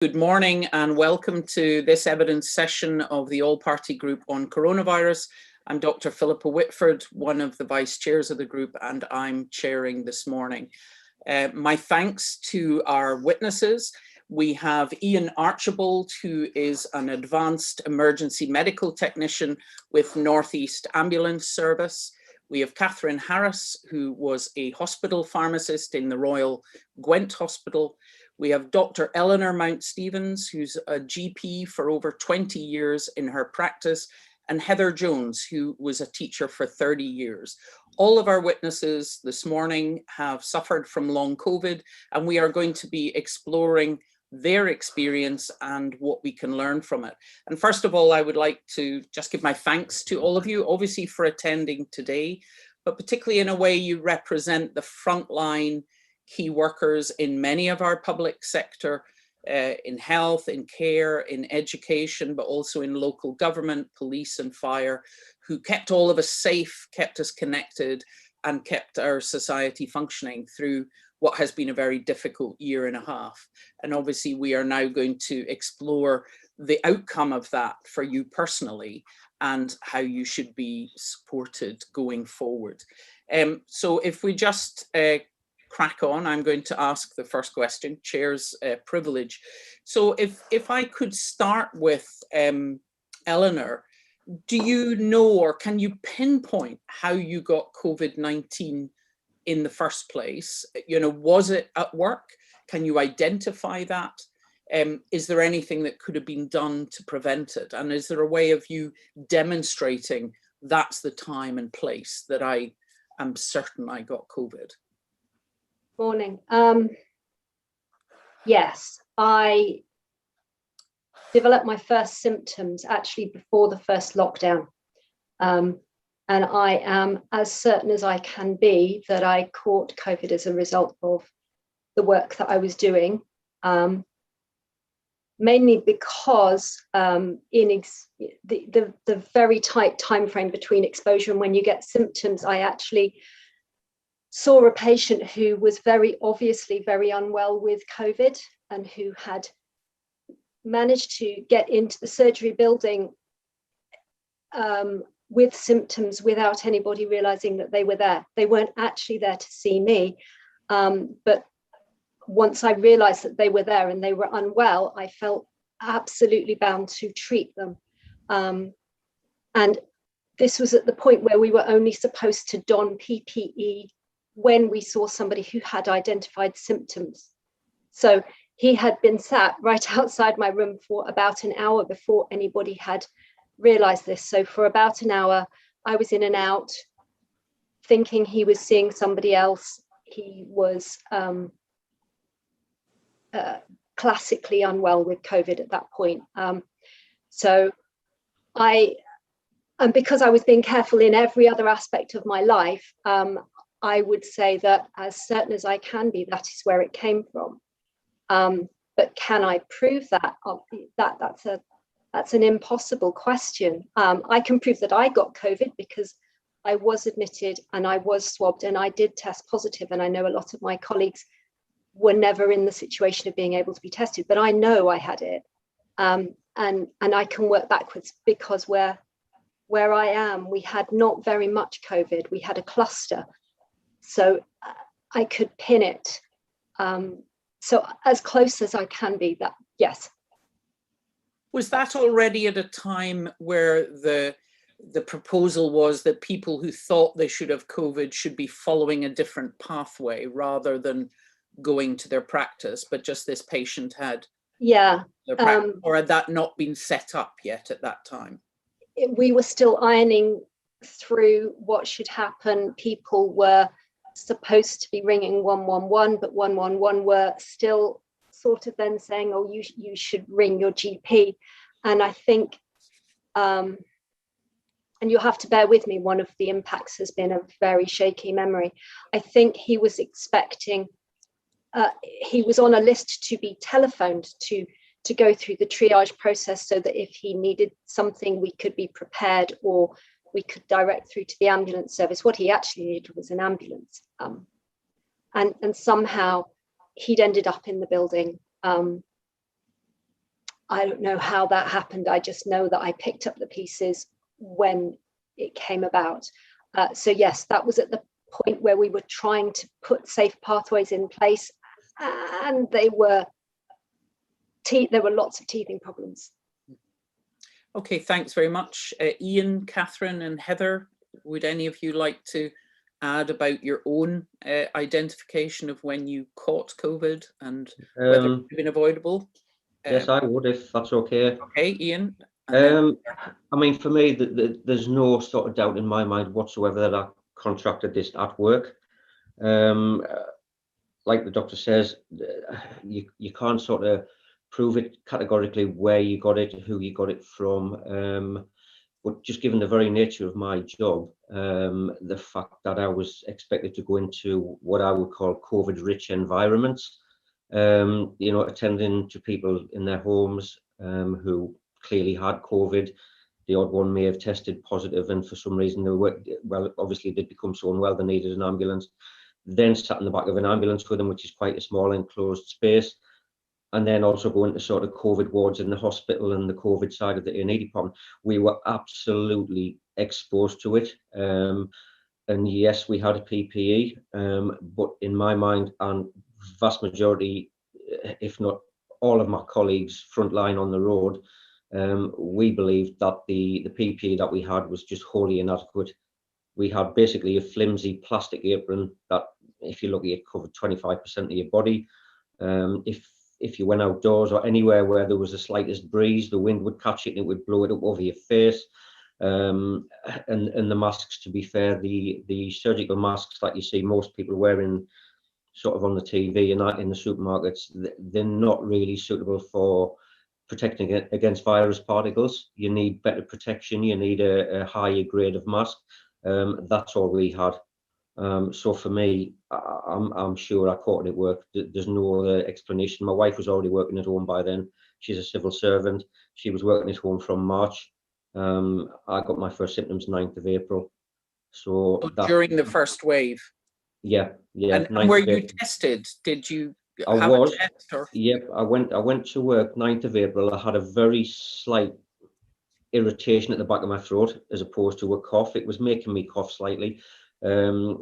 Good morning and welcome to this evidence session of the All-Party Group on Coronavirus. I'm Dr. Philippa Whitford, one of the vice chairs of the group, and I'm chairing this morning. My thanks to our witnesses. We have Iain Archibald, who is an advanced emergency medical technician with North East Ambulance Service. We have Catherine Harris, who was a hospital pharmacist in the Royal Gwent Hospital. We have Dr. Eleanor Mount-Stevens, who's a GP for over 20 years in her practice, and Heather Jones, who was a teacher for 30 years. All of our witnesses this morning have suffered from long COVID, and we are going to be exploring their experience and what we can learn from it. And first of all, I would like to just give my thanks to all of you, obviously for attending today, but particularly in a way you represent the frontline key workers in many of our public sector, in health, in care, in education, but also in local government, police and fire, who kept all of us safe, kept us connected, and kept our society functioning through what has been a very difficult year and a half. And obviously we are now going to explore the outcome of that for you personally and how you should be supported going forward. So if we just crack on, I'm going to ask the first question, Chair's privilege. So if I could start with Eleanor, do you know or can you pinpoint how you got COVID-19 in the first place? You know, was it at work? Can you identify that? Is there anything that could have been done to prevent it? And is there a way of you demonstrating that's the time and place that I am certain I got COVID? Morning. Yes, I developed my first symptoms actually before the first lockdown. And I am as certain as I can be that I caught COVID as a result of the work that I was doing, mainly because in the very tight time frame between exposure and when you get symptoms, I actually saw a patient who was very obviously very unwell with COVID and who had managed to get into the surgery building with symptoms without anybody realizing that they were there. They weren't actually there to see me, but once I realized that they were there and they were unwell, I felt absolutely bound to treat them. And this was at the point where we were only supposed to don PPE when we saw somebody who had identified symptoms. So he had been sat right outside my room for about an hour before anybody had realized this. So for about an hour, I was in and out, thinking he was seeing somebody else. He was classically unwell with COVID at that point. And because I was being careful in every other aspect of my life, I would say that as certain as I can be, that is where it came from. But can I prove that? That's an impossible question. I can prove that I got COVID because I was admitted and I was swabbed and I did test positive. And I know a lot of my colleagues were never in the situation of being able to be tested, but I know I had it. And I can work backwards because where I am, we had not very much COVID. We had a cluster. So I could pin it. So as close as I can be, that, yes. Was that already at a time where the proposal was that people who thought they should have COVID should be following a different pathway rather than going to their practice, but just this patient had their practice, or had that not been set up yet at that time? We were still ironing through what should happen. People were supposed to be ringing 111, but 111 were still sort of then saying, oh, you should ring your GP. And I think, and you'll have to bear with me, one of the impacts has been a very shaky memory. I think he was expecting, he was on a list to be telephoned to go through the triage process so that if he needed something, we could be prepared or we could direct through to the ambulance service. What he actually needed was an ambulance. And somehow he'd ended up in the building I don't know how that happened. I just know that I picked up the pieces when it came about. So yes, that was at the point where we were trying to put safe pathways in place, and there were lots of teething problems. Okay, thanks very much. Iain, Catherine and Heather, would any of you like to add about your own identification of when you caught COVID and whether it's been avoidable? Yes, I would, if that's okay. Okay, Iain. I mean, for me, there's no sort of doubt in my mind whatsoever that I contracted this at work. Like the doctor says, you can't sort of prove it categorically where you got it, who you got it from. But just given the very nature of my job, the fact that I was expected to go into what I would call COVID-rich environments, you know, attending to people in their homes who clearly had COVID. The odd one may have tested positive, and for some reason they were, well, obviously they'd become so unwell they needed an ambulance. Then sat in the back of an ambulance with them, which is quite a small enclosed space. And then also going to sort of COVID wards in the hospital and the COVID side of the A&E department. We were absolutely exposed to it. And yes, we had a PPE, but in my mind, and vast majority, if not all of my colleagues frontline on the road, we believed that the PPE that we had was just wholly inadequate. We had basically a flimsy plastic apron that, if you look at it, covered 25% of your body. If you went outdoors or anywhere where there was the slightest breeze, the wind would catch it and it would blow it up over your face. And the masks, to be fair, the surgical masks that you see most people wearing sort of on the TV and that in the supermarkets, they're not really suitable for protecting it against virus particles. You need better protection. You need a higher grade of mask. That's all we had. So for me, I'm sure I caught it at work. There's no other explanation. My wife was already working at home by then. She's a civil servant. She was working at home from March. I got my first symptoms 9th of April. So during the first wave? Yeah. And were you tested? Did you have a test? Or? Yep, I went to work 9th of April. I had a very slight irritation at the back of my throat as opposed to a cough. It was making me cough slightly. I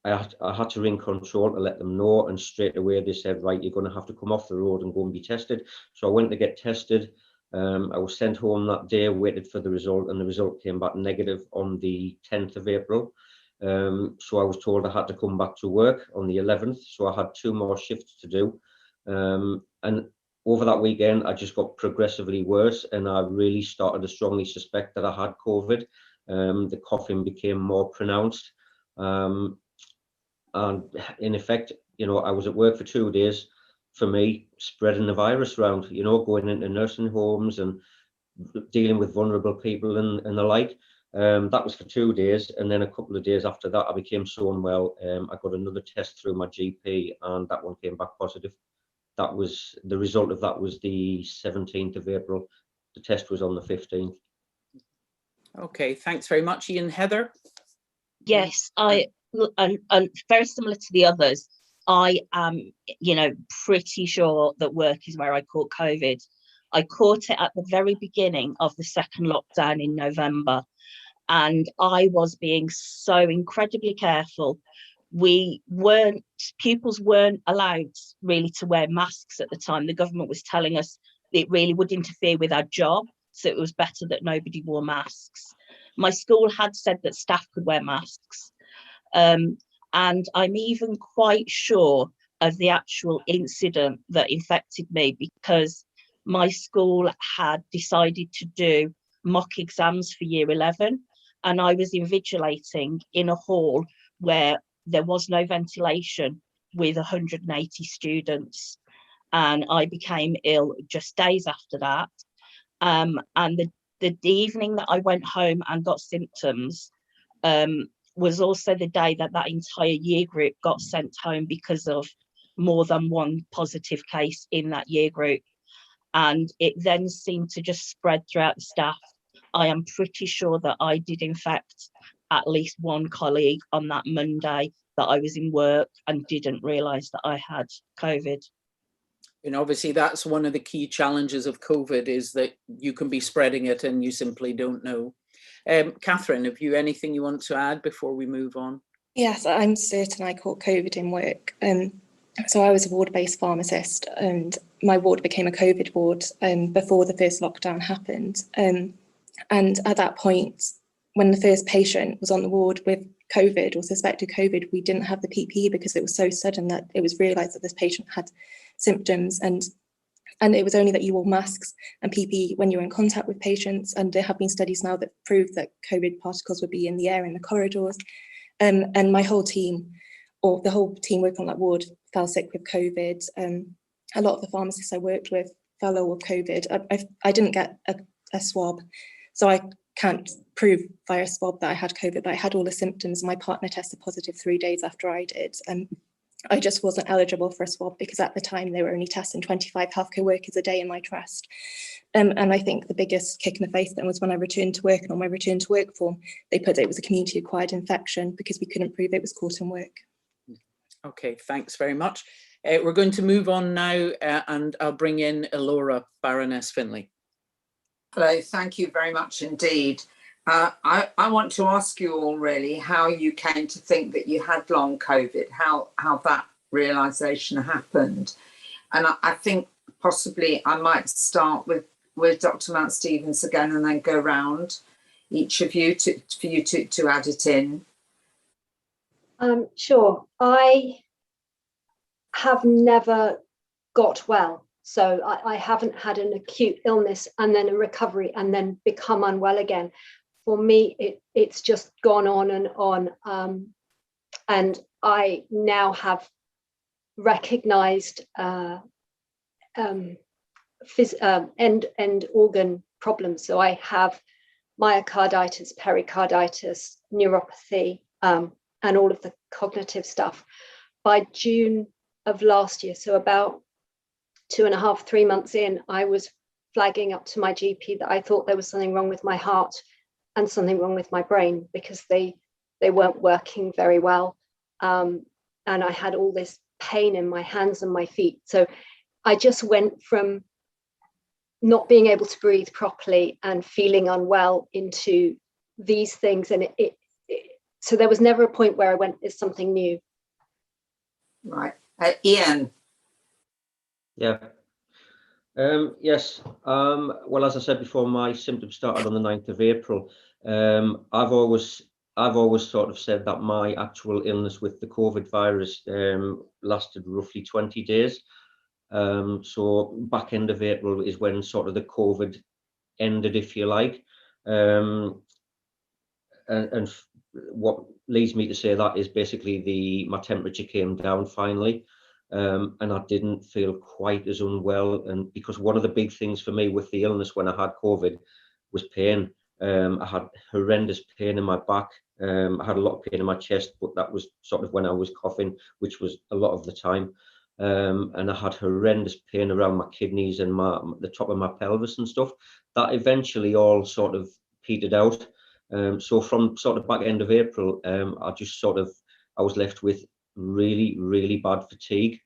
had to ring control to let them know, and straight away they said, right, you're going to have to come off the road and go and be tested. So I went to get tested. I was sent home that day, waited for the result, and the result came back negative on the 10th of April. So I was told I had to come back to work on the 11th. So I had 2 more shifts to do. And over that weekend, I just got progressively worse, and I really started to strongly suspect that I had COVID. The coughing became more pronounced. And in effect, you know, I was at work for 2 days, for me, spreading the virus around, you know, going into nursing homes and dealing with vulnerable people and the like. That was for 2 days. And then a couple of days after that, I became so unwell. I got another test through my GP, and that one came back positive. That was the result of that was the 17th of April. The test was on the 15th. Okay, thanks very much, Iain. Heather? Yes, and very similar to the others, I am, you know, pretty sure that work is where I caught COVID. I caught it at the very beginning of the second lockdown in November, and I was being so incredibly careful. Pupils weren't allowed really to wear masks at the time. The government was telling us it really would interfere with our job, so it was better that nobody wore masks. My school had said that staff could wear masks. And I'm even quite sure of the actual incident that infected me, because my school had decided to do mock exams for year 11, and I was invigilating in a hall where there was no ventilation with 180 students, and I became ill just days after that. And the evening that I went home and got symptoms was also the day that entire year group got sent home because of more than one positive case in that year group. And it then seemed to just spread throughout the staff. I am pretty sure that I did infect at least one colleague on that Monday that I was in work and didn't realise that I had COVID. And obviously that's one of the key challenges of COVID, is that you can be spreading it and you simply don't know. Catherine, have you anything you want to add before we move on? Yes, I'm certain I caught COVID in work. So I was a ward-based pharmacist, and my ward became a COVID ward before the first lockdown happened. And at that point, when the first patient was on the ward with COVID or suspected COVID, we didn't have the PPE because it was so sudden that it was realised that this patient had symptoms, and it was only that you wore masks and PPE when you were in contact with patients. And there have been studies now that prove that COVID particles would be in the air in the corridors. And my whole team, or the whole team working on that ward, fell sick with COVID. A lot of the pharmacists I worked with fell ill with COVID. I didn't get a swab, so I can't prove via swab that I had COVID, but I had all the symptoms. My partner tested positive 3 days after I did. I just wasn't eligible for a swab because at the time they were only testing 25 healthcare workers a day in my trust. And I think the biggest kick in the face then was when I returned to work, and on my return to work form, they put it was a community acquired infection because we couldn't prove it was caught in work. Okay, thanks very much. We're going to move on now, and I'll bring in Elora, Baroness Finlay. Hello, thank you very much indeed. I want to ask you all really how you came to think that you had long COVID, how that realisation happened. And I think possibly I might start with Dr. Mount Stevens again, and then go round each of you for you to add it in. Sure. I have never got well. So I haven't had an acute illness and then a recovery and then become unwell again. For me, it's just gone on and on. And I now have recognized end organ problems. So I have myocarditis, pericarditis, neuropathy, and all of the cognitive stuff. By June of last year, so about 2.5, 3 months in, I was flagging up to my GP that I thought there was something wrong with my heart and something wrong with my brain, because they weren't working very well. And I had all this pain in my hands and my feet. So I just went from not being able to breathe properly and feeling unwell into these things. And so there was never a point where I went, it's something new. Right. Iain. Yeah. Yes. Well, as I said before, my symptoms started on the 9th of April. I've always sort of said that my actual illness with the COVID virus lasted roughly 20 days. So back end of April is when sort of the COVID ended, if you like. And what leads me to say that is basically my temperature came down finally. And I didn't feel quite as unwell, and because one of the big things for me with the illness when I had COVID was pain. I had horrendous pain in my back. I had a lot of pain in my chest, but that was sort of when I was coughing, which was a lot of the time. And I had horrendous pain around my kidneys and the top of my pelvis and stuff. That eventually all sort of petered out. So from sort of back end of April, I was left with really, really bad fatigue.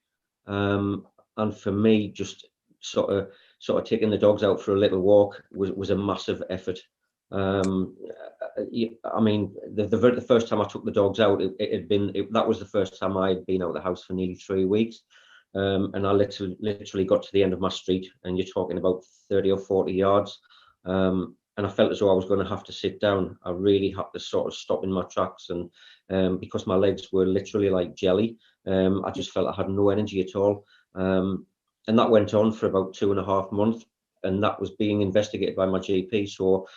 And for me, just sort of taking the dogs out for a little walk was a massive effort. I mean, the first time I took the dogs out, that was the first time I had been out of the house for nearly 3 weeks. And I literally got to the end of my street, and you're talking about 30 or 40 yards. And I felt as though I was going to have to sit down. I really had to sort of stop in my tracks, and because my legs were literally like jelly, I just felt I had no energy at all. And that went on for about 2.5 months, and that was being investigated by my GP. So,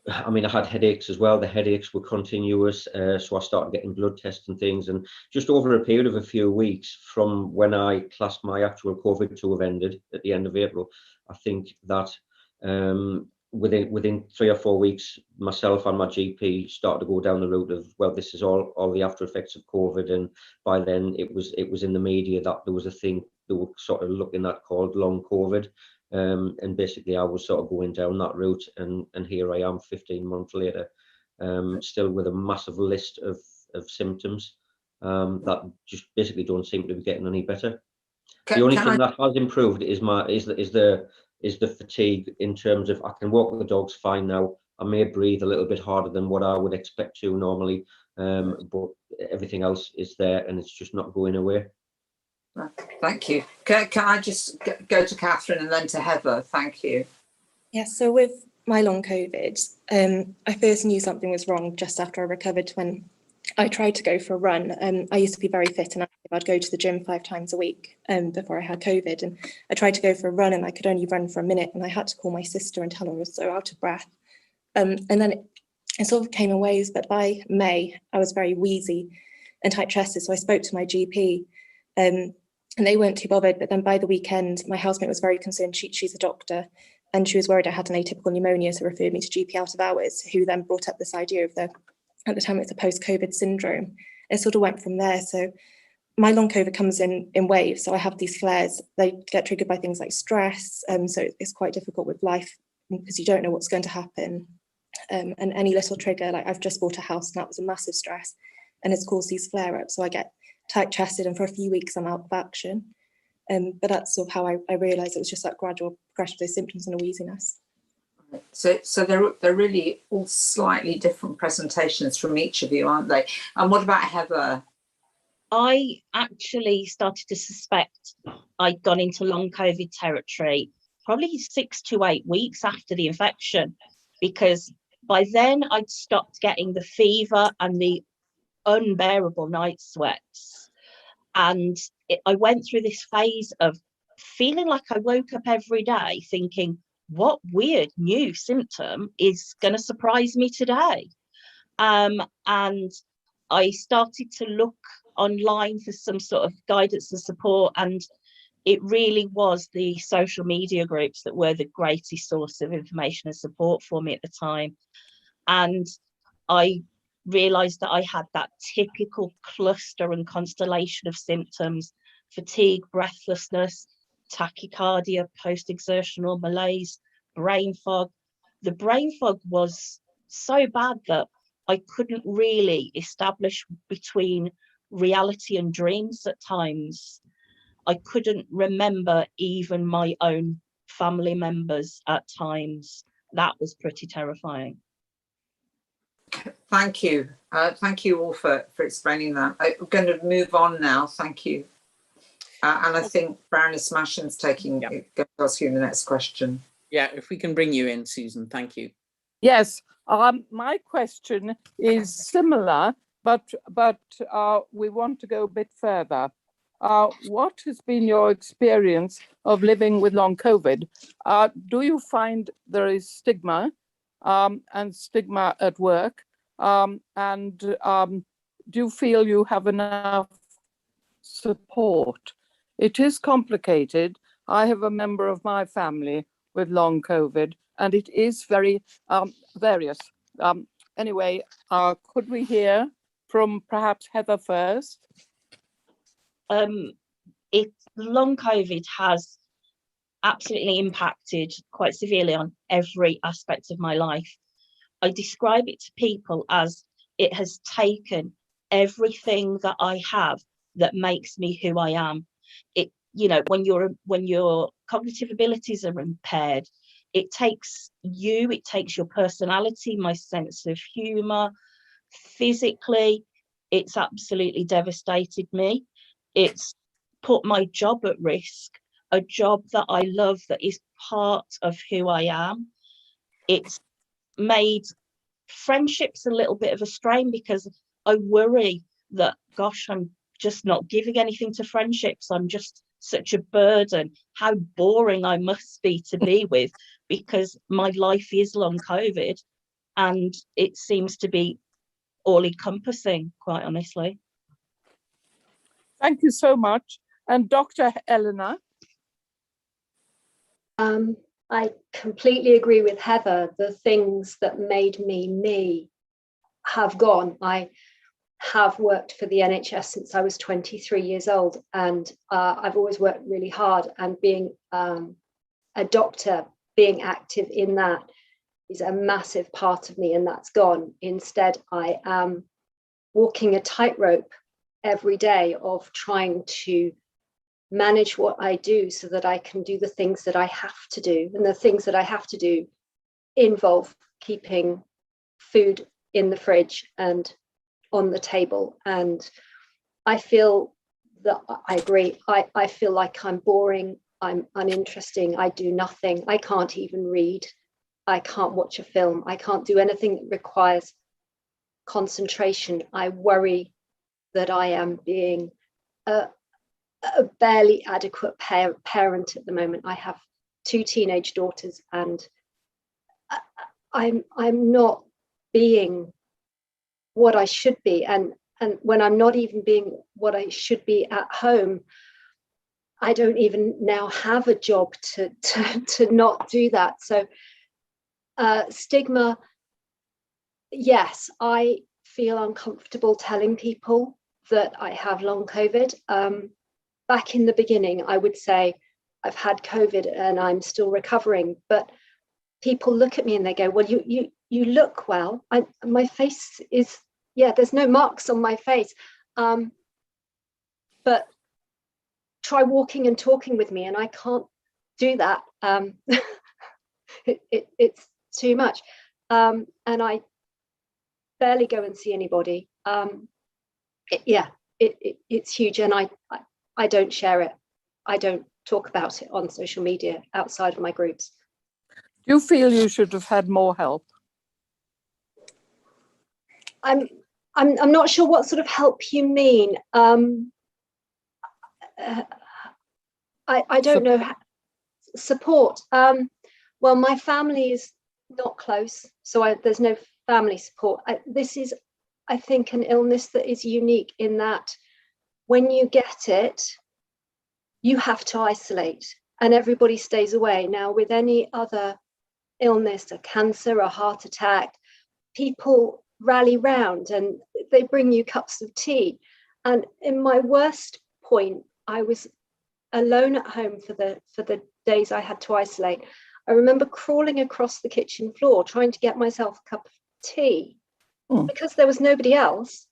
I mean, I had headaches as well. The headaches were continuous, so I started getting blood tests and things. And just over a period of a few weeks from when I classed my actual COVID to have ended at the end of April, I think that within 3 or 4 weeks, myself and my GP started to go down the route of, well, this is all the after effects of COVID. And by then it was in the media that there was a thing they were sort of looking at called long COVID. And basically I was sort of going down that route, and here I am 15 months later, still with a massive list of symptoms that just basically don't seem to be getting any better. The only thing that has improved is the fatigue, in terms of I can walk the dogs fine now. I may breathe a little bit harder than what I would expect to normally, but everything else is there, and it's just not going away. Thank you. Can I just go to Catherine and then to Heather? Thank you. Yes, so with my long COVID, I first knew something was wrong just after I recovered, when I tried to go for a run. I used to be very fit and active. I'd go to the gym 5 times a week before I had COVID, and I tried to go for a run and I could only run for a minute, and I had to call my sister and tell her I was so out of breath. And then it sort of came in waves, but by May I was very wheezy and tight chested, so I spoke to my GP and they weren't too bothered. But then by the weekend my housemate was very concerned. She's a doctor, and she was worried I had an atypical pneumonia, so referred me to GP out of hours, who then brought up this idea of at the time it's a post-COVID syndrome. It sort of went from there. So my long COVID comes in waves. So I have these flares. They get triggered by things like stress. So it's quite difficult with life because you don't know what's going to happen. And any little trigger, like I've just bought a house and that was a massive stress, and it's caused these flare-ups. So I get tight chested, and for a few weeks I'm out of action. But that's sort of how I realised it was just that gradual progression of those symptoms and a wheeziness. So they're really all slightly different presentations from each of you, aren't they? And what about Heather? I actually started to suspect I'd gone into long COVID territory probably 6 to 8 weeks after the infection, because by then I'd stopped getting the fever and the unbearable night sweats. And I went through this phase of feeling like I woke up every day thinking, what weird new symptom is going to surprise me today? And I started to look online for some sort of guidance and support, and it really was the social media groups that were the greatest source of information and support for me at the time. And I realised that I had that typical cluster and constellation of symptoms: fatigue, breathlessness, tachycardia, post-exertional malaise, brain fog. The brain fog was so bad that I couldn't really establish between reality and dreams at times. I couldn't remember even my own family members at times. That was pretty terrifying. Thank you. Thank you all for explaining that. I'm going to move on now. Thank you. And I think Baroness Mashin's going to ask you the next question. Yeah, if we can bring you in, Susan, thank you. Yes, my question is similar, but we want to go a bit further. What has been your experience of living with long COVID? Do you find there is stigma and stigma at work? And do you feel you have enough support? It is complicated. I have a member of my family with long COVID, and it is very various. Anyway, could we hear from perhaps Heather first? Long COVID has absolutely impacted quite severely on every aspect of my life. I describe it to people as it has taken everything that I have that makes me who I am. It, you know, when your cognitive abilities are impaired, it takes you, it takes your personality, my sense of humour. Physically, it's absolutely devastated me. It's put my job at risk, a job that I love, that is part of who I am. It's made friendships a little bit of a strain, because I worry that, gosh, I'm just not giving anything to friendships. I'm just such a burden. How boring I must be to be with, because my life is long COVID and it seems to be all encompassing, quite honestly. Thank you so much. And Dr. Eleanor? I completely agree with Heather. The things that made me me have gone. I have worked for the NHS since I was 23 years old, and I've always worked really hard, and being a doctor, being active in that is a massive part of me, and that's gone. Instead, I am walking a tightrope every day of trying to manage what I do so that I can do the things that I have to do. And the things that I have to do involve keeping food in the fridge and on the table. And I feel that I agree. I feel like I'm boring, I'm uninteresting, I do nothing. I can't even read. I can't watch a film. I can't do anything that requires concentration. I worry that I am being a barely adequate parent at the moment. I have 2 teenage daughters, and I'm not being what I should be. And when I'm not even being what I should be at home, I don't even now have a job to not do that. So stigma, yes, I feel uncomfortable telling people that I have long COVID. Back in the beginning, I would say I've had COVID and I'm still recovering, but people look at me and they go, well, you look well. My face is, yeah, there's no marks on my face. But try walking and talking with me, and I can't do that. It's too much. And I barely go and see anybody. It's huge, and I don't share it. I don't talk about it on social media outside of my groups. Do you feel you should have had more help? I'm not sure what sort of help you mean. I don't know. Support. Well, my family is not close, so there's no family support. This is, I think, an illness that is unique in that when you get it, you have to isolate and everybody stays away. Now, with any other illness, a cancer, a heart attack, people rally round and they bring you cups of tea. And in my worst point, I was alone at home for the days I had to isolate. I remember crawling across the kitchen floor trying to get myself a cup of tea because there was nobody else,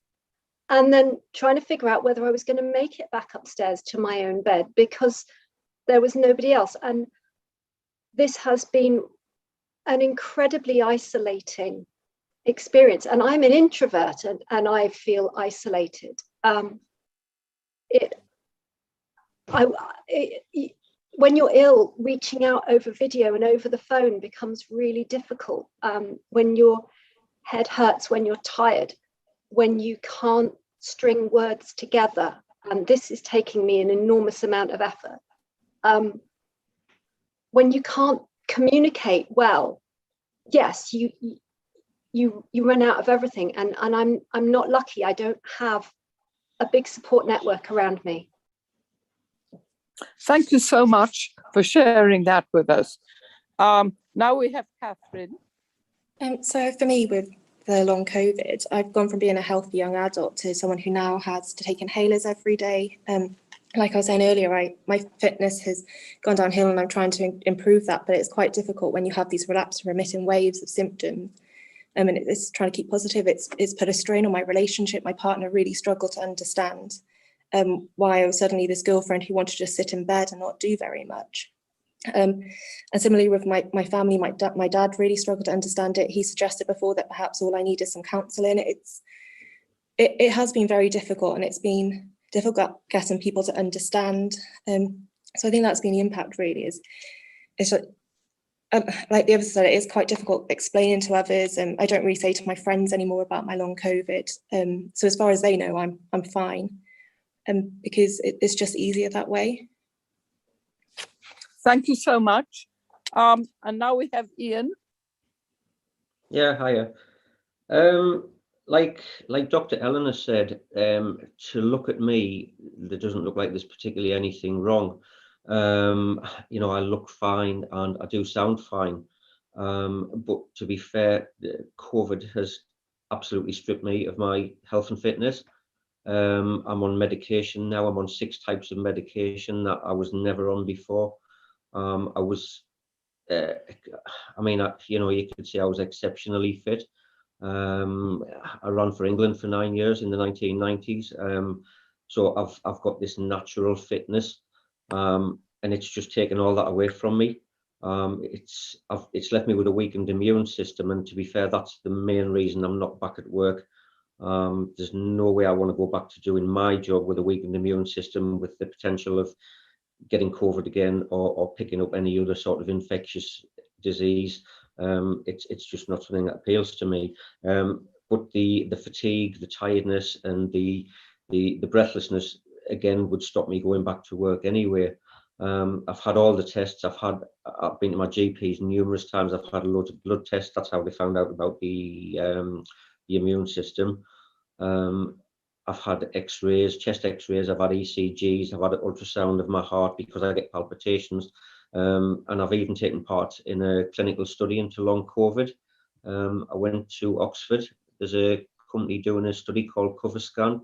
and then trying to figure out whether I was going to make it back upstairs to my own bed because there was nobody else. And this has been an incredibly isolating experience, and I'm an introvert, and I feel isolated. When you're ill, reaching out over video and over the phone becomes really difficult. When your head hurts, when you're tired, when you can't string words together, and this is taking me an enormous amount of effort. When you can't communicate well, yes, you run out of everything, and I'm not lucky. I don't have a big support network around me. Thank you so much for sharing that with us. Now we have Catherine. So for me, with the long COVID, I've gone from being a healthy young adult to someone who now has to take inhalers every day. Like I was saying earlier, my fitness has gone downhill and I'm trying to improve that, but it's quite difficult when you have these relapse and remitting waves of symptoms. And it's trying to keep positive. It's put a strain on my relationship. My partner really struggled to understand why I was suddenly this girlfriend who wanted to just sit in bed and not do very much. And similarly with my family, my dad really struggled to understand it. He suggested before that perhaps all I need is some counselling. It has been very difficult, and it's been difficult getting people to understand. So I think that's been the impact really, it's like the other said, it is quite difficult explaining to others, and I don't really say to my friends anymore about my long COVID. So as far as they know, I'm fine. Because it's just easier that way. Thank you so much. And now we have Iain. Yeah, hiya. Like Dr. Eleanor said, to look at me, there doesn't look like there's particularly anything wrong. You know, I look fine and I do sound fine. But to be fair, COVID has absolutely stripped me of my health and fitness. I'm on medication now. I'm on 6 types of medication that I was never on before. I was, I mean, you know, you could say I was exceptionally fit. I ran for England for 9 years in the 1990s. So I've got this natural fitness. and it's just taken all that away from me. It's left me with a weakened immune system, and to be fair, that's the main reason I'm not back at work. There's no way I want to go back to doing my job with a weakened immune system, with the potential of getting COVID again, or picking up any other sort of infectious disease. It's just not something that appeals to me. But the fatigue, the tiredness, and the breathlessness again would stop me going back to work anyway. I've had all the tests. I've been to my GPs numerous times. I've had loads of blood tests. That's how they found out about the immune system. I've had X-rays, chest X-rays. I've had ECGs. I've had an ultrasound of my heart because I get palpitations. And I've even taken part in a clinical study into long COVID. I went to Oxford. There's a company doing a study called CoverScan.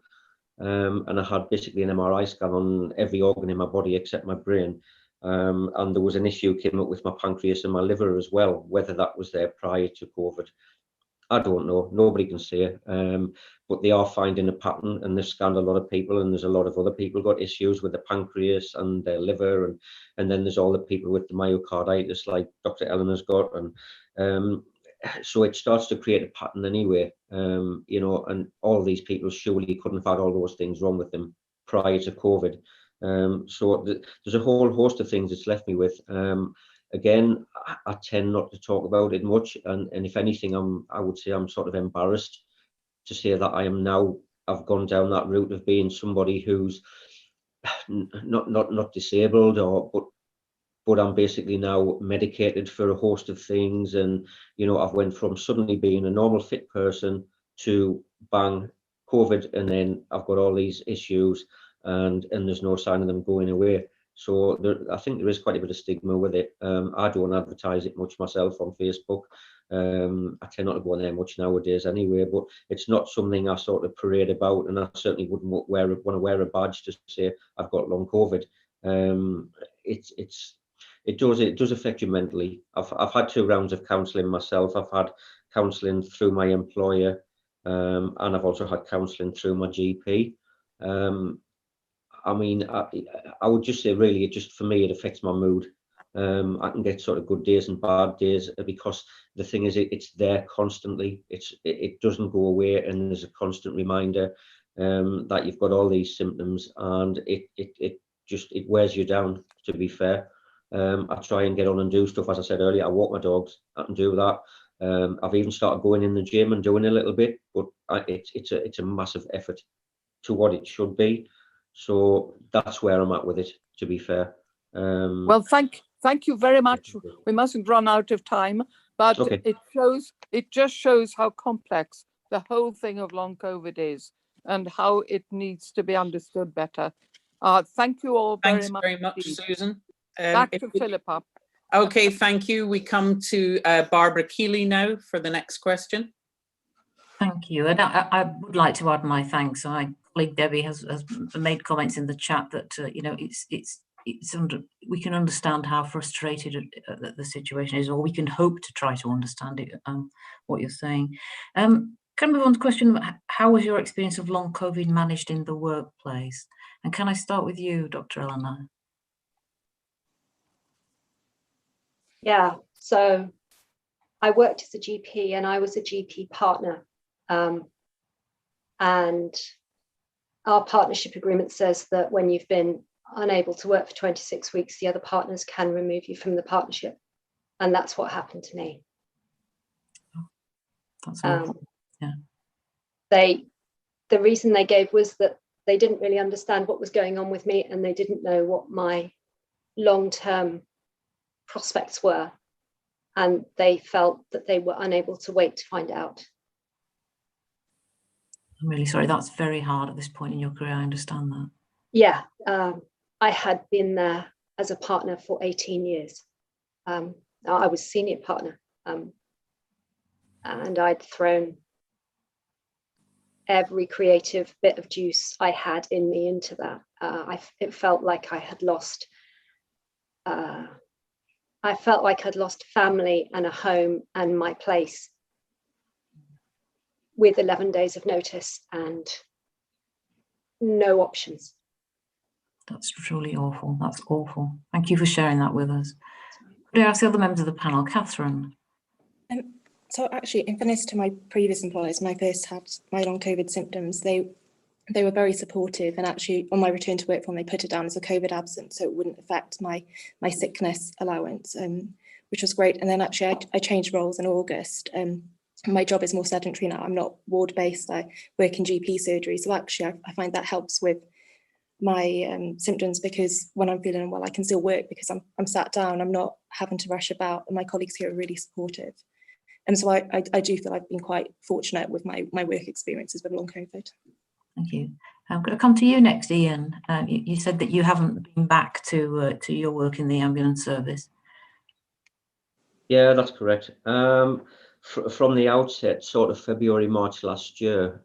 And I had basically an MRI scan on every organ in my body except my brain. And there was an issue came up with my pancreas and my liver as well. Whether that was there prior to COVID, I don't know. Nobody can say. But they are finding a pattern, and they've scanned a lot of people, and there's a lot of other people got issues with the pancreas and their liver, and then there's all the people with the myocarditis like Dr. Eleanor's got, and so it starts to create a pattern anyway, you know, and all these people surely couldn't have had all those things wrong with them prior to COVID. So there's a whole host of things it's left me with. Again, I tend not to talk about it much, and if anything, I would say I'm sort of embarrassed to say that I've gone down that route of being somebody who's not disabled, but I'm basically now medicated for a host of things, and you know, I've went from suddenly being a normal fit person to bang COVID, and then I've got all these issues, and there's no sign of them going away. So I think there is quite a bit of stigma with it. I don't advertise it much myself on Facebook. I tend not to go on there much nowadays anyway, but it's not something I sort of parade about, and I certainly wouldn't want to wear a badge to say I've got long COVID. It does affect you mentally. I've had 2 rounds of counselling myself. I've had counselling through my employer, and I've also had counselling through my GP. I mean, I would just say really, for me, it affects my mood. I can get sort of good days and bad days, because the thing is, it's there constantly. It doesn't go away, and there's a constant reminder that you've got all these symptoms, and it wears you down, to be fair. I try and get on and do stuff. As I said earlier, I walk my dogs. I can do that. I've even started going in the gym and doing a little bit, but it's a massive effort to what it should be. So that's where I'm at with it, to be fair. Well, thank you very much. We mustn't run out of time, but okay. It just shows how complex the whole thing of long COVID is, and how it needs to be understood better. Thank you all very much. Thanks very much, Susan. Back to Philippa. Okay, thank you. We come to Barbara Keeley now for the next question. Thank you. And I would like to add my thanks. My colleague Debbie has made comments in the chat that, you know, we can understand how frustrated the situation is, or we can hope to try to understand it, what you're saying. Can I move on to the question, how was your experience of long COVID managed in the workplace? And can I start with you, Dr. Eleanor? Yeah, so I worked as a GP, and I was a GP partner. And our partnership agreement says that when you've been unable to work for 26 weeks, the other partners can remove you from the partnership. And that's what happened to me. That's awful. Yeah. The reason they gave was that they didn't really understand what was going on with me, and they didn't know what my long-term prospects were. And they felt that they were unable to wait to find out. I'm really sorry. That's very hard at this point in your career. I understand that. Yeah, I had been there as a partner for 18 years. I was senior partner, and I'd thrown every creative bit of juice I had in me into that. It felt like I had lost. I felt like I'd lost family and a home and my place, with 11 days of notice and no options. That's truly awful. That's awful. Thank you for sharing that with us. Could I ask the other members of the panel? Catherine? So actually, in fairness to my previous employers, when I first had my long COVID symptoms, they were very supportive, and actually on my return to work form, they put it down as a COVID absence, so it wouldn't affect my sickness allowance, which was great. And then actually I changed roles in August. My job is more sedentary now. I'm not ward-based. I work in GP surgery. So actually I find that helps with my symptoms, because when I'm feeling unwell, I can still work because I'm sat down. I'm not having to rush about, and my colleagues here are really supportive. And so I do feel I've been quite fortunate with my work experiences with long COVID. Thank you. I'm going to come to you next, Iain. You said that you haven't been back to your work in the ambulance service. Yeah, that's correct. From the outset, sort of February, March last year,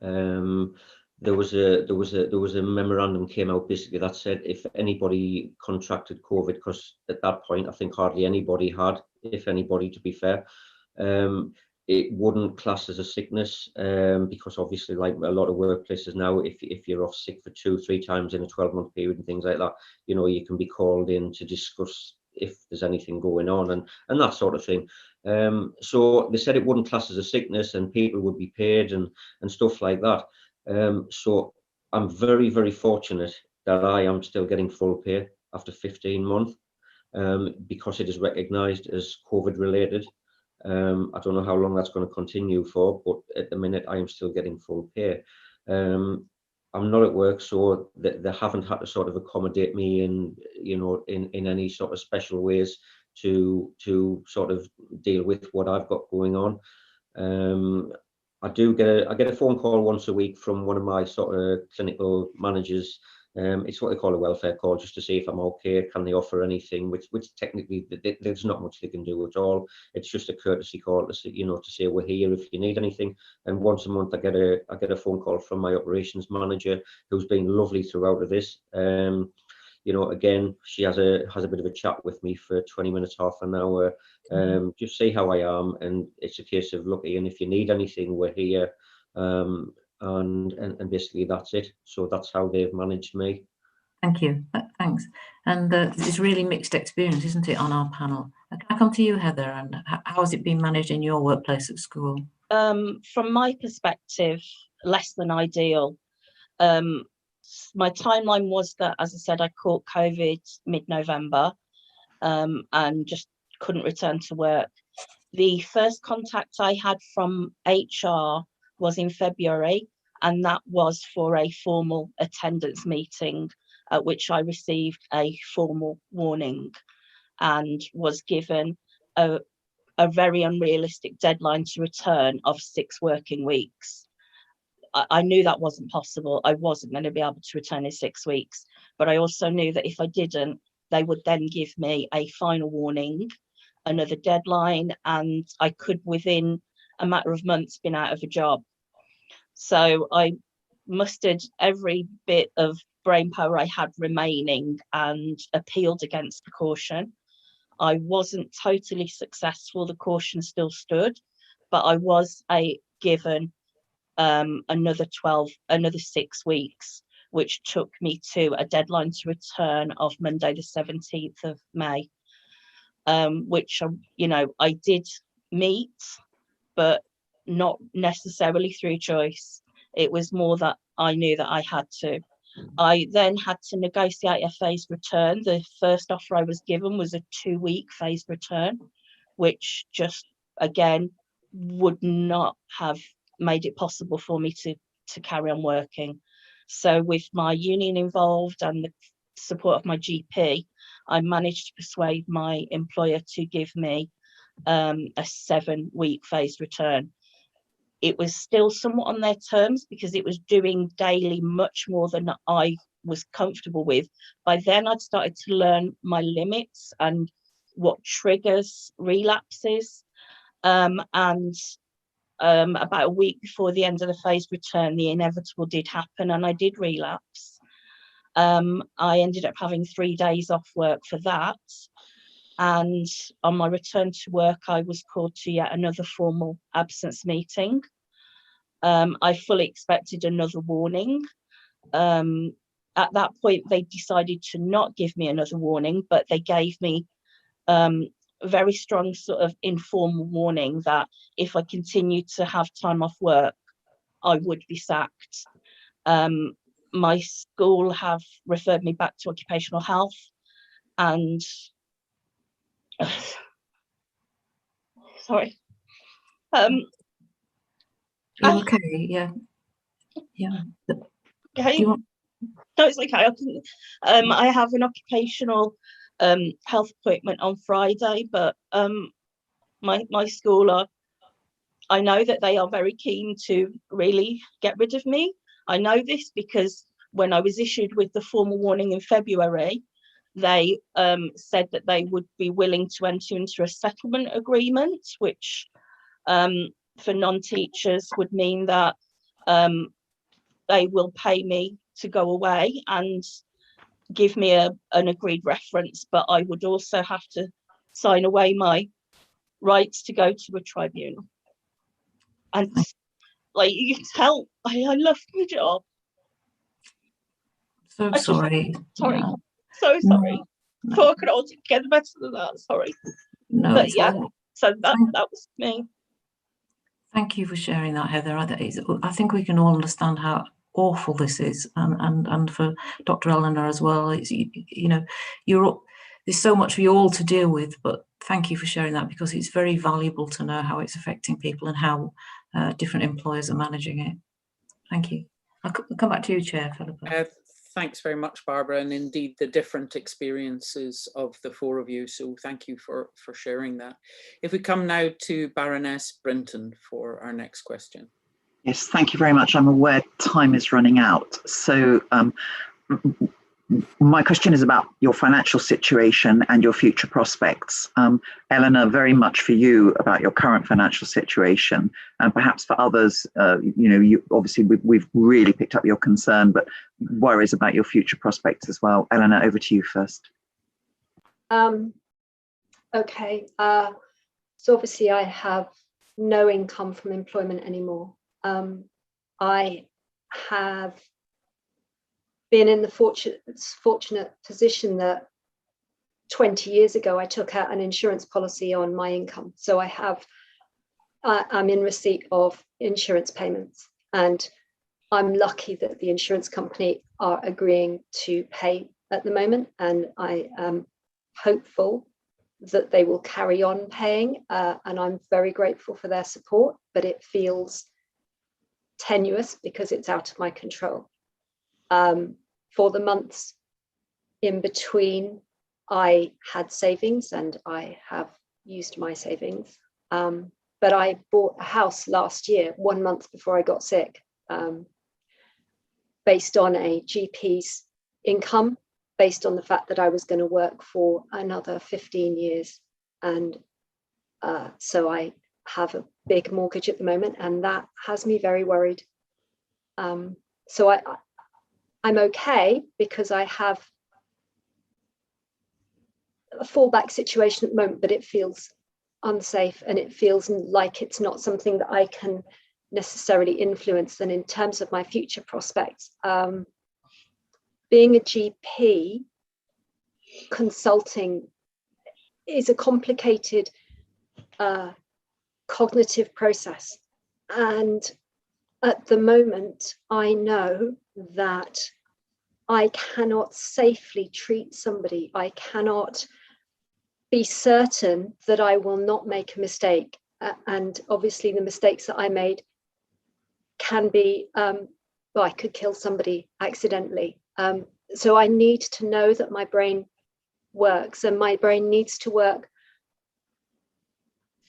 there was a memorandum came out basically that said if anybody contracted COVID, because at that point I think hardly anybody had, if anybody, to be fair, it wouldn't class as a sickness, because obviously, like a lot of workplaces now, if you're off sick for 2-3 times in a 12-month period and things like that, you know, you can be called in to discuss if there's anything going on and that sort of thing. So they said it wouldn't class as a sickness and people would be paid and stuff like that. So I'm very, very fortunate that I am still getting full pay after 15 months, because it is recognised as COVID related. I don't know how long that's going to continue for, but at the minute I am still getting full pay. I'm not at work, so they haven't had to sort of accommodate me in, you know, in any sort of special ways to sort of deal with what I've got going on. I get a phone call once a week from one of my sort of clinical managers. It's what they call a welfare call, just to see if I'm okay. Can they offer anything? Which technically there's not much they can do at all. It's just a courtesy call to see, you know, to say we're here if you need anything. And once a month I get a phone call from my operations manager, who's been lovely throughout of this. You know, again, she has a bit of a chat with me for 20 minutes, half an hour, just see how I am. And it's a case of, look, Iain, if you need anything, we're here. And basically that's it. So that's how they've managed me. Thank you. Thanks. And it's really mixed experience, isn't it, on our panel? Can I come to you, Heather? And how has it been managed in your workplace at school? From my perspective, less than ideal. My timeline was that, as I said, I caught COVID mid-November, and just couldn't return to work. The first contact I had from HR was in February, and that was for a formal attendance meeting, at which I received a formal warning and was given a very unrealistic deadline to return of 6 working weeks. I knew that wasn't possible. I wasn't going to be able to return in 6 weeks, but I also knew that if I didn't, they would then give me a final warning, another deadline, and I could, within a matter of months, been out of a job. So I mustered every bit of brain power I had remaining and appealed against the caution. I wasn't totally successful. The caution still stood, but I was given another 6 weeks, which took me to a deadline to return of Monday the 17th of May, which, you know, I did meet, but not necessarily through choice. It was more that I knew that I had to. I then had to negotiate a phased return. The first offer I was given was a 2-week phased return, which just, again, would not have made it possible for me to carry on working. So with my union involved and the support of my GP, I managed to persuade my employer to give me a 7-week phased return. It was still somewhat on their terms because it was doing daily much more than I was comfortable with. By then I'd started to learn my limits and what triggers relapses. About a week before the end of the phased return, the inevitable did happen and I did relapse. I ended up having 3 days off work for that. And on my return to work, I was called to yet another formal absence meeting. I fully expected another warning. at that point, they decided to not give me another warning, but they gave me a very strong sort of informal warning that if I continued to have time off work, I would be sacked. My school have referred me back to occupational health, and sorry. Okay, yeah. Okay. You want... No, it's okay. I have an occupational health appointment on Friday, but my school I know that they are very keen to really get rid of me. I know this because when I was issued with the formal warning in February, they said that they would be willing to enter into a settlement agreement, which for non-teachers would mean that they will pay me to go away and give me an agreed reference, but I would also have to sign away my rights to go to a tribunal. And like, you can tell, I love my job. So sorry. Sorry. Yeah. So sorry. No. Thought I could all get better than that. Sorry. No, but yeah, so that was me. Thank you for sharing that, Heather. I think we can all understand how awful this is, and for Dr. Eleanor as well. It's, you know, there's so much for you all to deal with, but thank you for sharing that, because it's very valuable to know how it's affecting people and how different employers are managing it. Thank you. I'll come back to you, Chair Philippa. Thanks very much, Barbara, and indeed the different experiences of the four of you. So thank you for sharing that. If we come now to Baroness Brinton for our next question. Yes, thank you very much. I'm aware time is running out. So my question is about your financial situation and your future prospects. Eleanor, very much for you about your current financial situation, and perhaps for others, you know, obviously we've really picked up your concern, but worries about your future prospects as well. Eleanor, over to you first. Okay, so obviously I have no income from employment anymore. I have been in the fortunate position that 20 years ago I took out an insurance policy on my income, so I'm in receipt of insurance payments, and I'm lucky that the insurance company are agreeing to pay at the moment, and I am hopeful that they will carry on paying, and I'm very grateful for their support, but it feels tenuous because it's out of my control. For the months in between, I had savings and I have used my savings, but I bought a house last year, 1 month before I got sick, based on a GP's income, based on the fact that I was going to work for another 15 years. And so I have a big mortgage at the moment, and that has me very worried. So I'm okay because I have a fallback situation at the moment, but it feels unsafe and it feels like it's not something that I can necessarily influence. And in terms of my future prospects, being a GP consulting is a complicated cognitive process. And at the moment, I know that I cannot safely treat somebody. I cannot be certain that I will not make a mistake. And obviously the mistakes that I made can be, well, I could kill somebody accidentally. So I need to know that my brain works, and my brain needs to work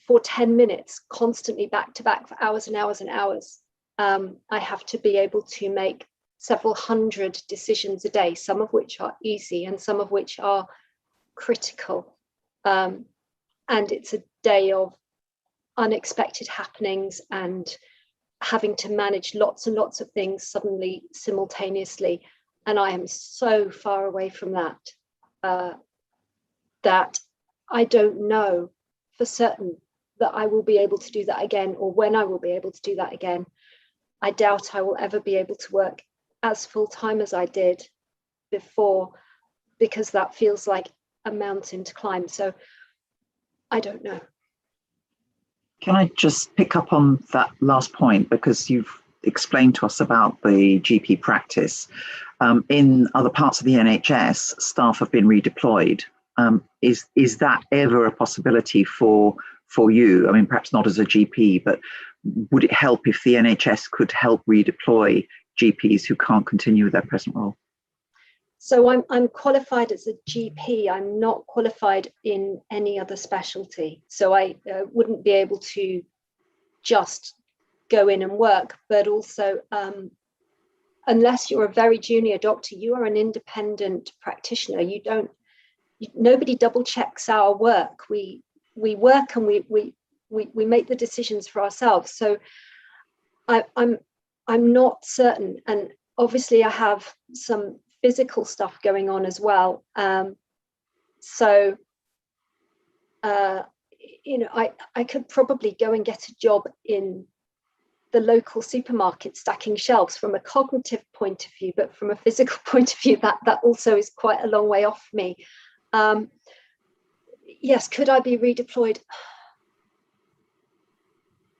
for 10 minutes, constantly back to back for hours and hours and hours. I have to be able to make several hundred decisions a day, some of which are easy and some of which are critical. And it's a day of unexpected happenings and having to manage lots and lots of things suddenly, simultaneously. And I am so far away from that, that I don't know for certain that I will be able to do that again, or when I will be able to do that again. I doubt I will ever be able to work as full-time as I did before, because that feels like a mountain to climb. So I don't know. Can I just pick up on that last point, because you've explained to us about the GP practice. In other parts of the NHS, staff have been redeployed. Is that ever a possibility for you? I mean, perhaps not as a GP, but would it help if the NHS could help redeploy GPs who can't continue with their present role? So I'm qualified as a GP. I'm not qualified in any other specialty. So I wouldn't be able to just go in and work, but also unless you're a very junior doctor, you are an independent practitioner. Nobody double checks our work. We work and we make the decisions for ourselves. So I'm not certain. And obviously I have some physical stuff going on as well. I could probably go and get a job in the local supermarket stacking shelves from a cognitive point of view, but from a physical point of view, that also is quite a long way off me. Yes, could I be redeployed?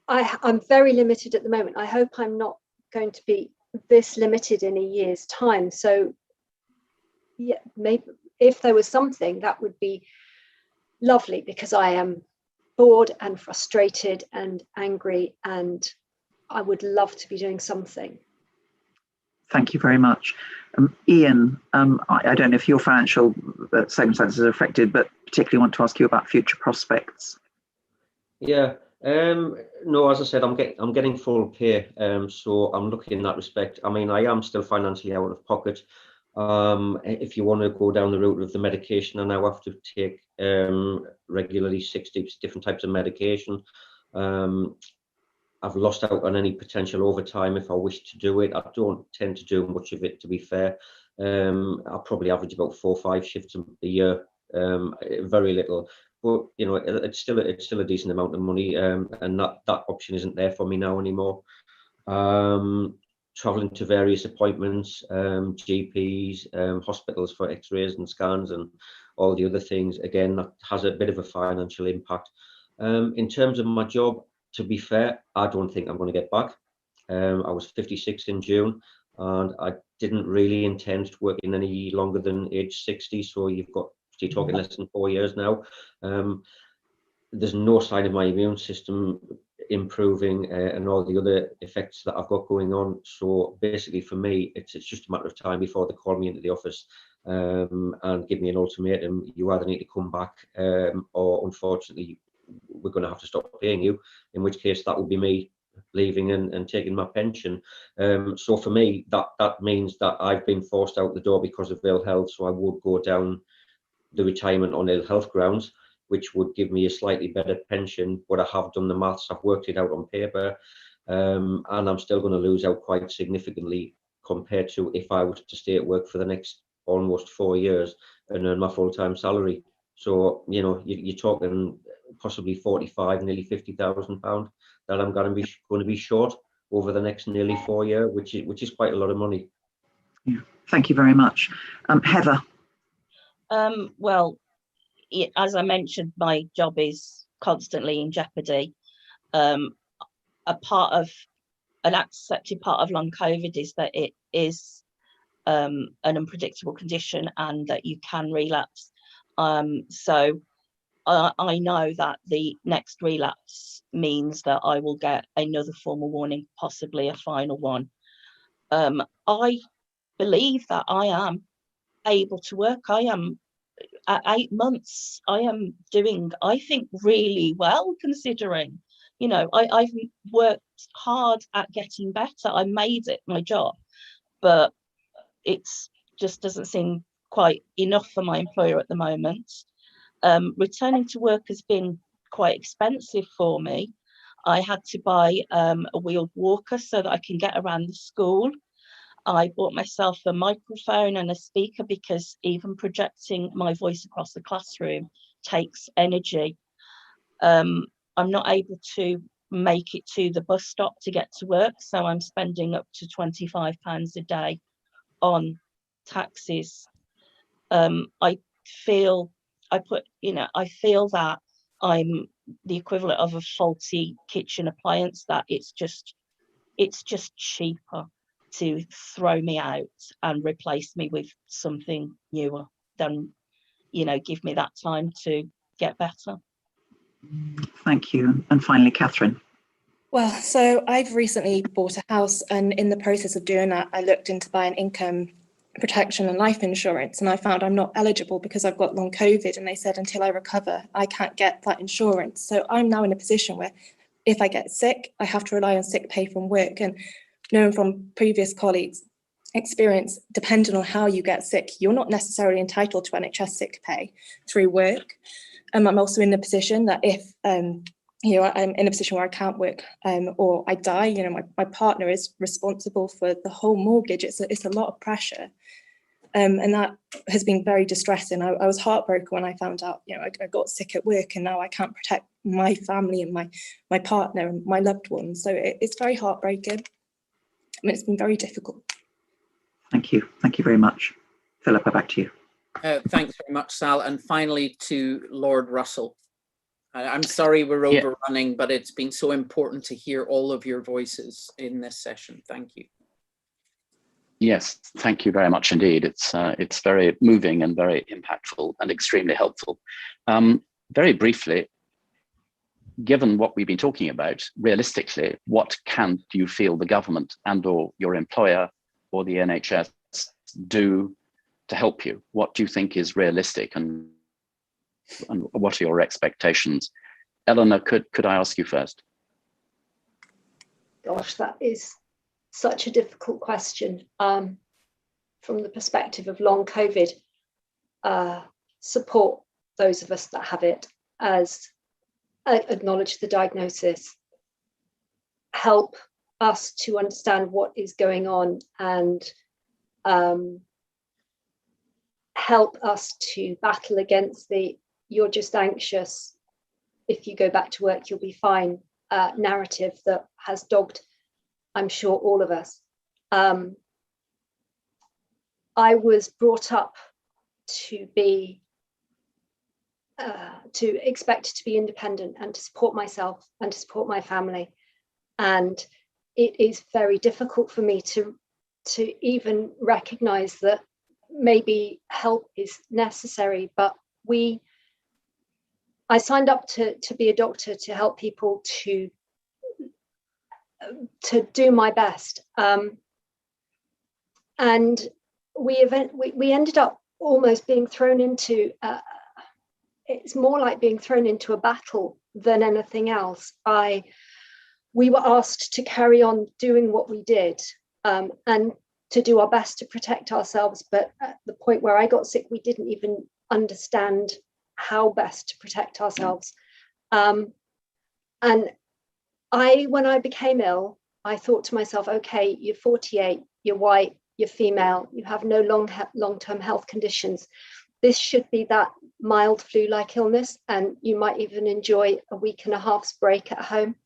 I'm very limited at the moment. I hope I'm not going to be this limited in a year's time. So yeah, maybe if there was something, that would be lovely, because I am bored and frustrated and angry, and I would love to be doing something. Thank you very much. Iain, I don't know if your financial circumstances are affected, but particularly want to ask you about future prospects. Yeah, no, as I said, I'm getting full pay, so I'm lucky in that respect. I mean, I am still financially out of pocket. If you want to go down the route of the medication, I now have to take regularly 60 different types of medication. I've lost out on any potential overtime if I wish to do it. I don't tend to do much of it, to be fair. I'll probably average about 4 or 5 shifts a year, very little. But you know, it's still a decent amount of money, and that option isn't there for me now anymore. Traveling to various appointments, GPs, hospitals for X-rays and scans, and all the other things. Again, that has a bit of a financial impact. In terms of my job, to be fair, I don't think I'm going to get back. I was 56 in June, and I didn't really intend to work in any longer than age 60. So you're talking less than 4 years now. There's no sign of my immune system improving and all the other effects that I've got going on. So basically for me, it's just a matter of time before they call me into the office and give me an ultimatum. You either need to come back or unfortunately we're going to have to stop paying you, in which case that would be me leaving and taking my pension. So for me, that means that I've been forced out the door because of ill health. So I would go down the retirement on ill health grounds, which would give me a slightly better pension. But I have done the maths, I've worked it out on paper, and I'm still going to lose out quite significantly compared to if I was to stay at work for the next almost 4 years and earn my full-time salary. So, you know, you're talking possibly 45, nearly £50,000 that I'm going to be short over the next nearly 4 years, which is quite a lot of money. Yeah, thank you very much. Heather. Well, as I mentioned, my job is constantly in jeopardy. An accepted part of long COVID is that it is an unpredictable condition and that you can relapse. So I know that the next relapse means that I will get another formal warning, possibly a final one. I believe that I am able to work. I am at 8 months. I am doing, I think, really well, considering, you know, I've worked hard at getting better. I made it my job, but it's just doesn't seem quite enough for my employer at the moment. Returning to work has been quite expensive for me. I had to buy a wheeled walker so that I can get around the school. I bought myself a microphone and a speaker because even projecting my voice across the classroom takes energy. I'm not able to make it to the bus stop to get to work, so I'm spending up to £25 a day on taxes. I feel that I'm the equivalent of a faulty kitchen appliance, that it's just cheaper to throw me out and replace me with something newer than, give me that time to get better. Thank you. And finally, Catherine. Well, so I've recently bought a house, and in the process of doing that, I looked into buying income protection and life insurance, and I found I'm not eligible because I've got long COVID, and they said until I recover, I can't get that insurance. So I'm now in a position where if I get sick, I have to rely on sick pay from work. And knowing from previous colleagues' experience, depending on how you get sick, you're not necessarily entitled to NHS sick pay through work. I'm also in the position that if I'm in a position where I can't work or I die, my partner is responsible for the whole mortgage. It's a lot of pressure. And that has been very distressing. I was heartbroken when I found out, I got sick at work, and now I can't protect my family and my partner and my loved ones. So it's very heartbreaking. It's been very difficult. Thank you. Thank you very much. Philippa, back to you. Thanks very much, Sal. And finally to Lord Russell. I'm sorry we're overrunning, but it's been so important to hear all of your voices in this session. Thank you. Yes, thank you very much indeed. It's very moving and very impactful and extremely helpful. Very briefly, given what we've been talking about, realistically, what do you feel the government and or your employer or the NHS do to help you? What do you think is realistic, and what are your expectations? Eleanor, could I ask you first? Gosh, that is such a difficult question. From the perspective of long COVID, support those of us that have it, as acknowledge the diagnosis, help us to understand what is going on, and help us to battle against the "you're just anxious, if you go back to work you'll be fine" narrative that has dogged, I'm sure, all of us. I was brought up to be to expect to be independent and to support myself and to support my family, and it is very difficult for me to even recognize that maybe help is necessary. But I signed up to be a doctor to help people to do my best, and we ended up almost being thrown into it's more like being thrown into a battle than anything else. We were asked to carry on doing what we did, and to do our best to protect ourselves, but at the point where I got sick, we didn't even understand how best to protect ourselves. And when I became ill, I thought to myself, okay, you're 48, you're white, you're female, you have no long-term health conditions. This should be that mild flu-like illness, and you might even enjoy a week and a half's break at home.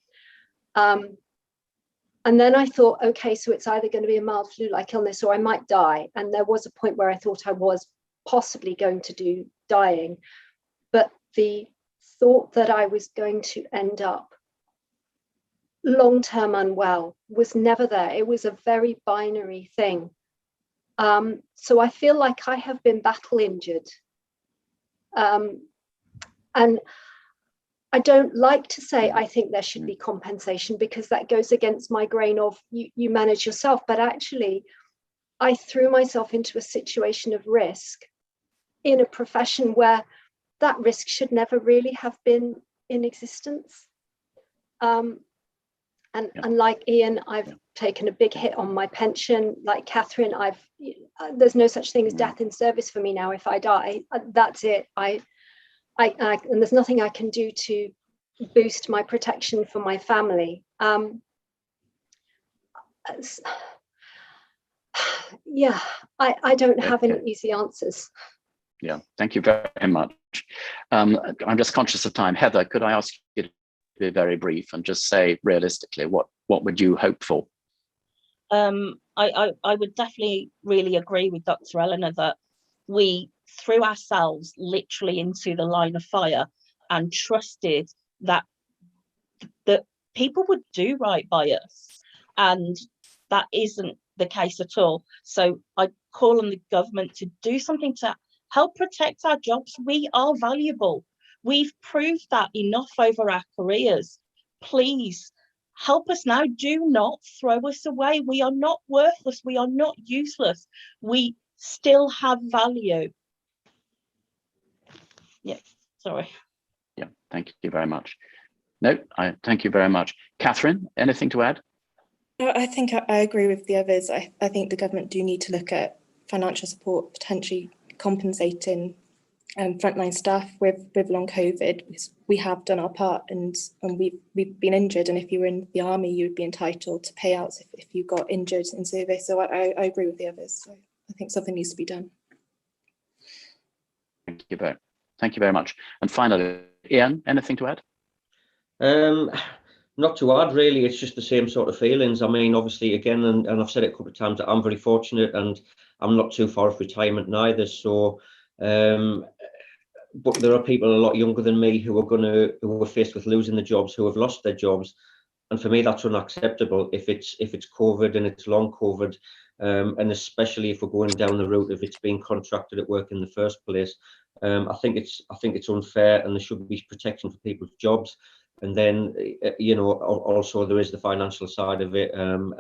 And then I thought, okay, so it's either going to be a mild flu-like illness or I might die. And there was a point where I thought I was possibly going to do dying. But the thought that I was going to end up long-term unwell was never there. It was a very binary thing. So I feel like I have been battle injured. And I don't like to say I think there should be compensation, because that goes against my grain of you manage yourself. But actually, I threw myself into a situation of risk in a profession where that risk should never really have been in existence. And like Iain, I've taken a big hit on my pension. Like Catherine, there's no such thing as death in service for me now. If I die, that's it. And there's nothing I can do to boost my protection for my family. Yeah, I don't have any easy answers. Yeah, thank you very much. I'm just conscious of time. Heather, could I ask you to be very brief and just say realistically, what would you hope for? I would definitely really agree with Dr. Eleanor that we threw ourselves literally into the line of fire and trusted that people would do right by us, and that isn't the case at all. So I call on the government to do something to help protect our jobs. We are valuable. We've proved that enough over our careers. Please help us now. Do not throw us away. We are not worthless. We are not useless. We still have value. Yeah, sorry. Yeah, thank you very much. No, thank you very much. Catherine, anything to add? No, I think I agree with the others. I think the government do need to look at financial support, potentially compensating frontline staff with long COVID, because we have done our part and we've been injured. And if you were in the army, you would be entitled to payouts if you got injured in service. So I agree with the others. So I think something needs to be done. Thank you very much. And finally, Iain, anything to add? Not to add, really. It's just the same sort of feelings. I mean, obviously, again, and I've said it a couple of times, that I'm very fortunate and I'm not too far off retirement neither. So, but there are people a lot younger than me who are faced with losing their jobs, who have lost their jobs. And for me, that's unacceptable if it's COVID and it's long COVID, and especially if we're going down the route of it's being contracted at work in the first place. I think it's unfair, and there should be protection for people's jobs. And then, you know, also there is the financial side of it, and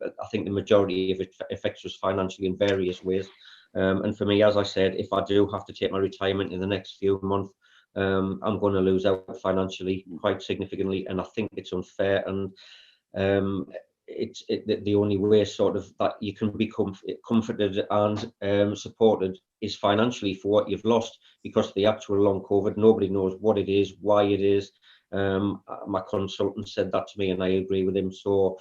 I think the majority of it affects us financially in various ways. And for me, as I said, if I do have to take my retirement in the next few months, I'm going to lose out financially quite significantly, and I think it's unfair. And the only way sort of that you can be comforted and supported is financially for what you've lost, because the actual long COVID, nobody knows what it is, why it is. My consultant said that to me, and I agree with him. So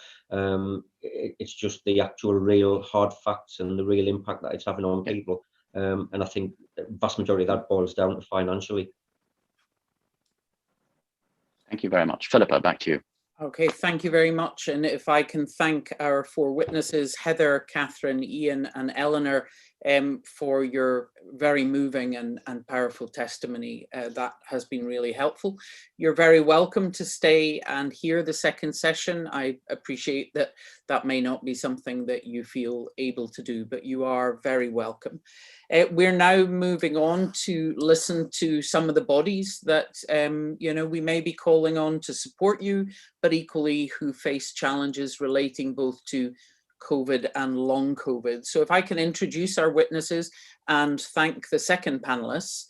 it's just the actual real hard facts and the real impact that it's having on people. And I think the vast majority of that boils down to financially. Thank you very much. Philippa, back to you. Okay, thank you very much. And if I can thank our four witnesses, Heather, Catherine, Iain and Eleanor, for your very moving and powerful testimony. That has been really helpful. You're very welcome to stay and hear the second session. I appreciate that that may not be something that you feel able to do, but you are very welcome. We're now moving on to listen to some of the bodies that you know, we may be calling on to support you, but equally who face challenges relating both to COVID and long COVID. So if I can introduce our witnesses and thank the second panelists.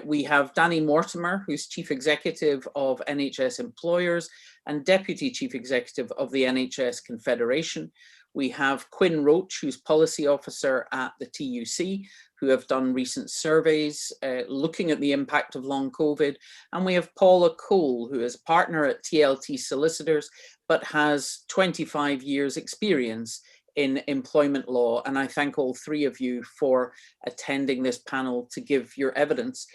We have Danny Mortimer, who's Chief Executive of NHS Employers and Deputy Chief Executive of the NHS Confederation. We have Quinn Roach, who's Policy Officer at the TUC, who have done recent surveys looking at the impact of long COVID. And we have Paula Cole, who is a partner at TLT Solicitors, but has 25 years experience in employment law. And I thank all three of you for attending this panel to give your evidence.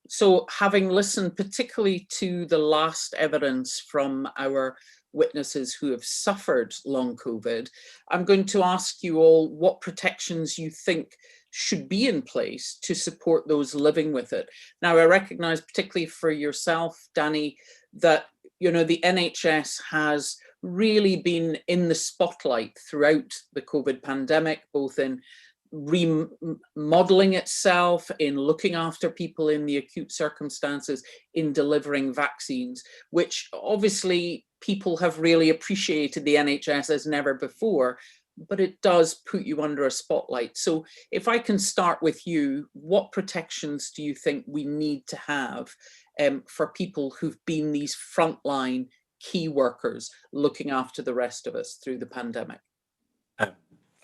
So having listened particularly to the last evidence from our witnesses who have suffered long COVID, I'm going to ask you all what protections you think should be in place to support those living with it. Now, I recognize particularly for yourself, Danny, that the NHS has really been in the spotlight throughout the COVID pandemic, both in remodeling itself, in looking after people in the acute circumstances, in delivering vaccines, which obviously people have really appreciated the NHS as never before, but it does put you under a spotlight. So if I can start with you, what protections do you think we need to have for people who've been these frontline key workers looking after the rest of us through the pandemic?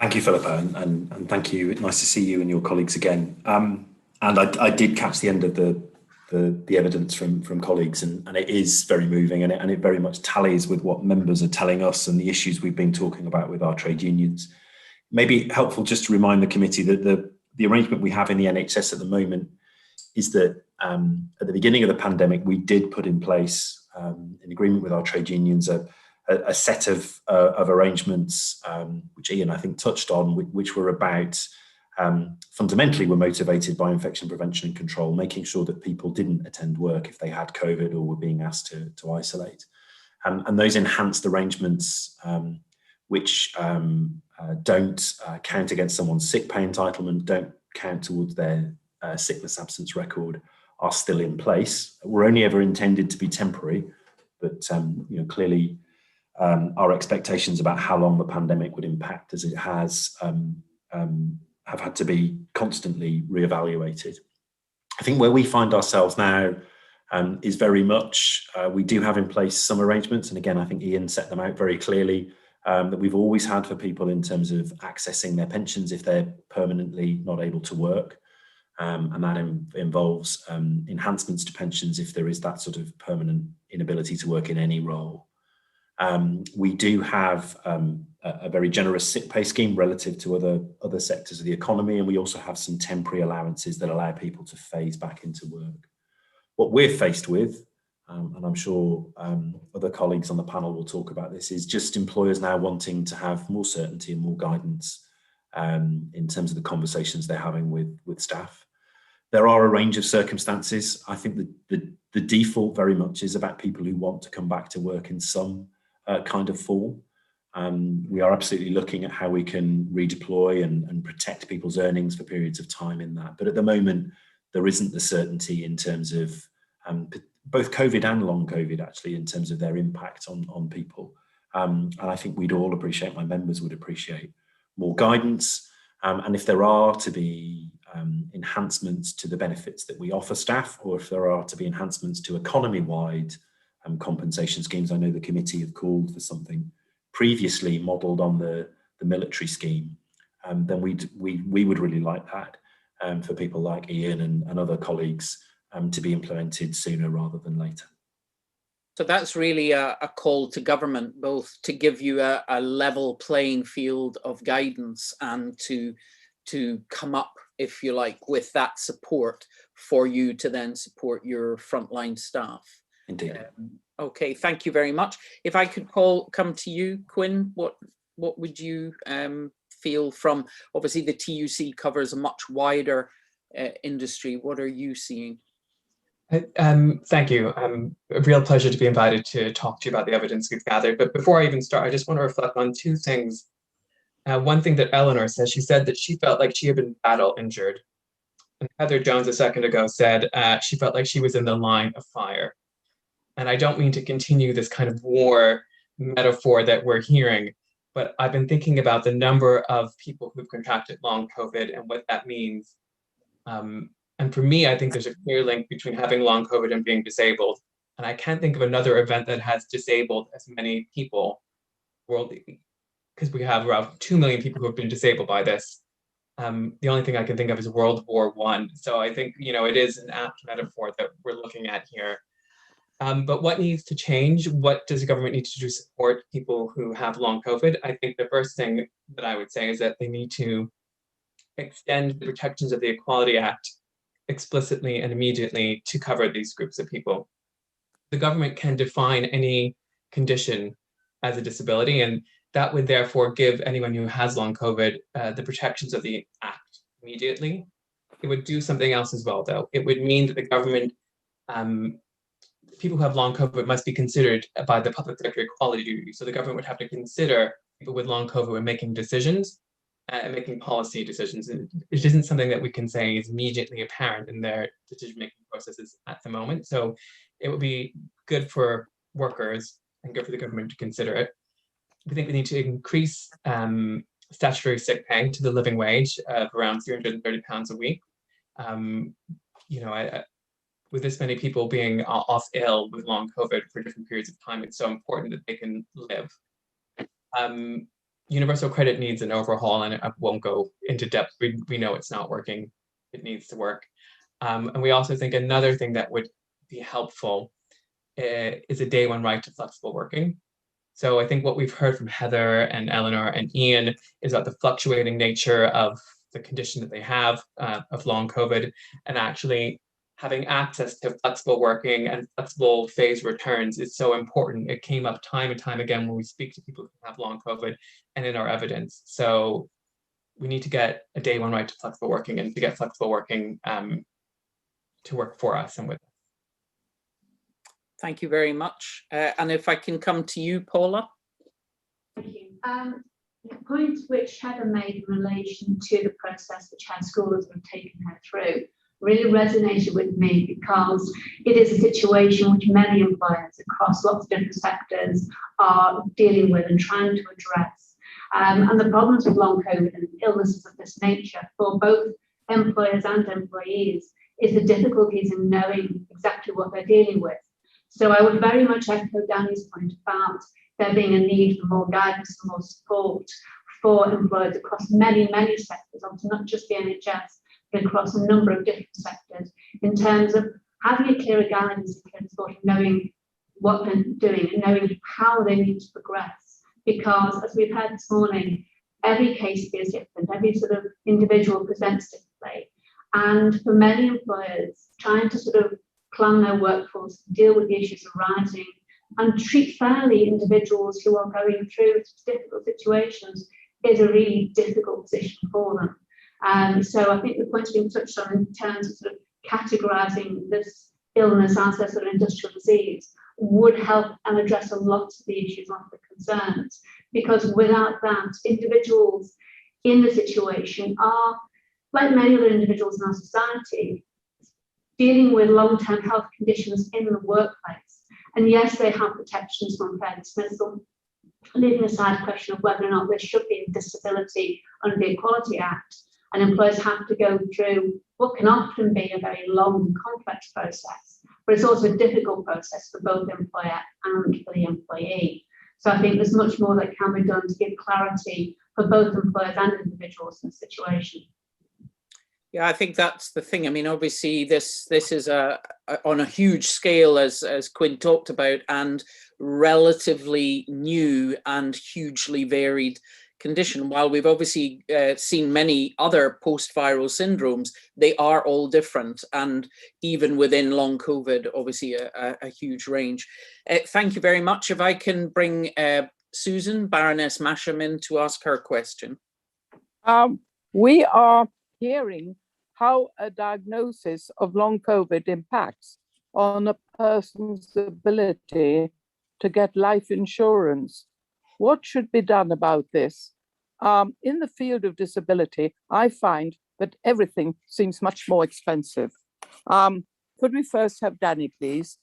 Thank you, Philippa, and thank you. Nice to see you and your colleagues again. And I did catch the end of the evidence from colleagues, and it is very moving, and it very much tallies with what members are telling us and the issues we've been talking about with our trade unions. Maybe helpful just to remind the committee that the arrangement we have in the NHS at the moment is that at the beginning of the pandemic, we did put in place, in agreement with our trade unions, a a set of arrangements, which Iain, I think, touched on, which were about, fundamentally were motivated by infection prevention and control, making sure that people didn't attend work if they had COVID or were being asked to isolate. And those enhanced arrangements, which don't count against someone's sick pay entitlement, don't count towards their sickness absence record, are still in place. Were only ever intended to be temporary, but clearly our expectations about how long the pandemic would impact as it has have had to be constantly reevaluated. I think where we find ourselves now is very much, we do have in place some arrangements, and again, I think Iain set them out very clearly, that we've always had for people in terms of accessing their pensions if they're permanently not able to work. And that involves enhancements to pensions if there is that sort of permanent inability to work in any role. We do have a very generous sick pay scheme relative to other sectors of the economy, and we also have some temporary allowances that allow people to phase back into work. What we're faced with, and I'm sure other colleagues on the panel will talk about this, is just employers now wanting to have more certainty and more guidance in terms of the conversations they're having with staff. There are a range of circumstances. I think the default very much is about people who want to come back to work in some kind of form. We are absolutely looking at how we can redeploy and protect people's earnings for periods of time in that. But at the moment, there isn't the certainty in terms of both COVID and long COVID, actually, in terms of their impact on people. And I think we'd all appreciate, my members would appreciate, more guidance. And if there are to be enhancements to the benefits that we offer staff, or if there are to be enhancements to economy-wide compensation schemes, I know the committee have called for something previously modelled on the military scheme, then we would really like that for people like Iain and other colleagues to be implemented sooner rather than later. So that's really a call to government, both to give you a level playing field of guidance and to come up, if you like, with that support for you to then support your frontline staff. Indeed. Okay, thank you very much. If I could come to you, Quinn, what would you feel from, obviously the TUC covers a much wider industry. What are you seeing? Thank you. A real pleasure to be invited to talk to you about the evidence we've gathered. But before I even start, I just want to reflect on two things. One thing that Eleanor said, she said that she felt like she had been battle injured. And Heather Jones a second ago said she felt like she was in the line of fire. And I don't mean to continue this kind of war metaphor that we're hearing, but I've been thinking about the number of people who've contracted long COVID and what that means. And for me, I think there's a clear link between having long COVID and being disabled. And I can't think of another event that has disabled as many people worldly, because we have around 2 million people who have been disabled by this. The only thing I can think of is World War I. So I think, it is an apt metaphor that we're looking at here. But what needs to change? What does the government need to do to support people who have long COVID? I think the first thing that I would say is that they need to extend the protections of the Equality Act explicitly and immediately to cover these groups of people. The government can define any condition as a disability, and that would therefore give anyone who has long COVID the protections of the Act immediately. It would do something else as well, though. It would mean that the government, people who have long COVID must be considered by the public sector equality duty. So the government would have to consider people with long COVID when making decisions and making policy decisions. And it isn't something that we can say is immediately apparent in their decision-making processes at the moment. So it would be good for workers and good for the government to consider it. We think we need to increase statutory sick pay to the living wage of around £330 a week. With this many people being off ill with long COVID for different periods of time, it's so important that they can live. Universal credit needs an overhaul, and I won't go into depth. We know it's not working. It needs to work. And we also think another thing that would be helpful is a day one right to flexible working. So I think what we've heard from Heather and Eleanor and Iain is about the fluctuating nature of the condition that they have of long COVID, and actually having access to flexible working and flexible phase returns is so important. It came up time and time again when we speak to people who have long COVID and in our evidence. So we need to get a day one right to flexible working and to get flexible working to work for us and with us. Thank you very much. And if I can come to you, Paula. Thank you. The point which Heather made in relation to the process which her school has been taking her through really resonated with me, because it is a situation which many employers across lots of different sectors are dealing with and trying to address. And the problems with long COVID and illnesses of this nature for both employers and employees is the difficulties in knowing exactly what they're dealing with. So I would very much echo Danny's point about there being a need for more guidance and more support for employers across many, many sectors, obviously not just the NHS, but across a number of different sectors, in terms of having a clearer guidance and sort of knowing what they're doing and knowing how they need to progress. Because as we've heard this morning, every case is different, every sort of individual presents differently. And for many employers, trying to sort of plan their workforce, deal with the issues arising, and treat fairly individuals who are going through difficult situations is a really difficult position for them. So I think the point's been touched on in terms of sort of categorising this illness as a sort of industrial disease would help and address a lot of the issues, a lot of the concerns, because without that, individuals in the situation are, like many other individuals in our society, dealing with long-term health conditions in the workplace. And yes, they have protections from unfair dismissal, leaving aside the question of whether or not there should be a disability under the Equality Act. And employers have to go through what can often be a very long and complex process, but it's also a difficult process for both the employer and for the employee. So I think there's much more that can be done to give clarity for both employers and individuals in the situation. Yeah, I think that's the thing. I mean, obviously, this is on a huge scale, as Quinn talked about, and relatively new and hugely varied condition. While we've obviously seen many other post-viral syndromes, they are all different, and even within long COVID, obviously a huge range. Thank you very much. If I can bring Susan, Baroness Masham, in to ask her question. We are hearing how a diagnosis of long COVID impacts on a person's ability to get life insurance. What should be done about this? In the field of disability, I find that everything seems much more expensive. Could we first have Danny, please?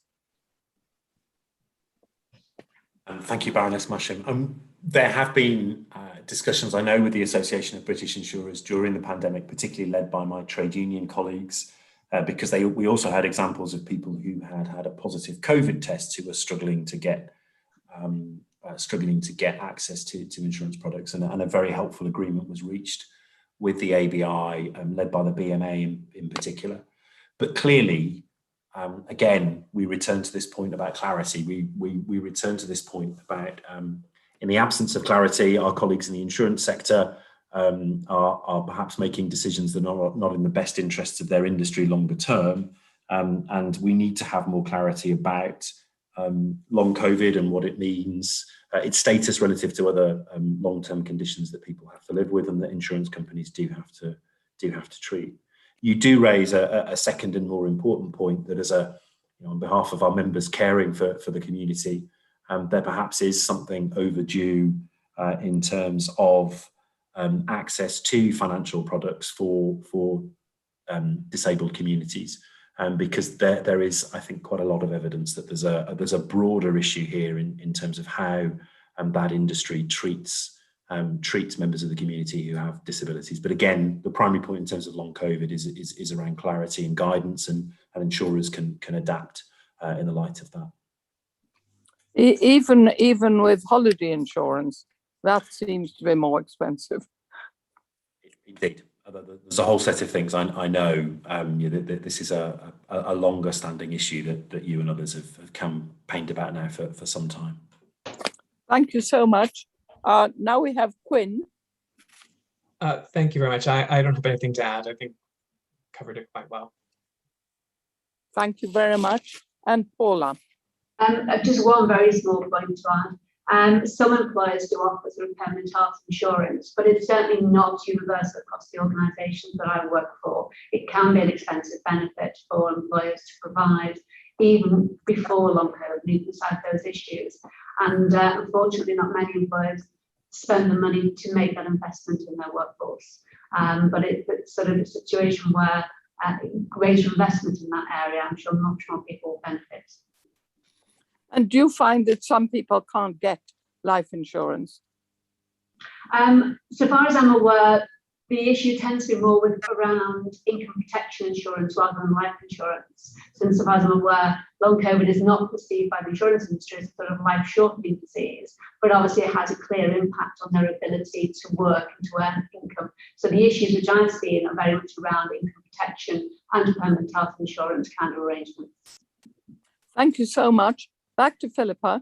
Thank you, Baroness Masham. There have been discussions, I know, with the Association of British Insurers during the pandemic, particularly led by my trade union colleagues, because we also had examples of people who had a positive COVID test who were struggling to get access to insurance products, and a very helpful agreement was reached with the ABI, led by the BMA in particular. But clearly, again, we return to this point about clarity. We return to this point about, in the absence of clarity, our colleagues in the insurance sector are perhaps making decisions that are not in the best interests of their industry longer term. And we need to have more clarity about long COVID and what it means, its status relative to other long-term conditions that people have to live with and that insurance companies do have to treat. You do raise a second and more important point, that as on behalf of our members caring for the community, there perhaps is something overdue in terms of access to financial products for disabled communities, because there is, I think, quite a lot of evidence that there's a broader issue here in terms of how that industry treats members of the community who have disabilities. But again, the primary point in terms of long COVID is around clarity and guidance, and insurers can adapt in the light of that. Even with holiday insurance, that seems to be more expensive. Indeed. There's a whole set of things I know. This is a longer standing issue that you and others have campaigned about now for some time. Thank you so much. Now we have Quinn. Thank you very much. I don't have anything to add. I think covered it quite well. Thank you very much. And Paula. Just one very small point to add. Some employers do offer sort of permanent health insurance, but it's certainly not universal across the organisations that I work for. It can be an expensive benefit for employers to provide, even before long COVID, leaving aside those issues. And unfortunately, not many employers spend the money to make that investment in their workforce. But it's sort of a situation where greater investment in that area, I'm sure much more people will benefit. And do you find that some people can't get life insurance? So far as I'm aware, the issue tends to be more around income protection insurance rather than life insurance. Since, so far as I'm aware, long COVID is not perceived by the insurance industry as a sort of life-shortening disease, but obviously it has a clear impact on their ability to work and to earn income. So the issues which I've seen are very much around income protection and permanent health insurance kind of arrangements. Thank you so much. Back to Philippa.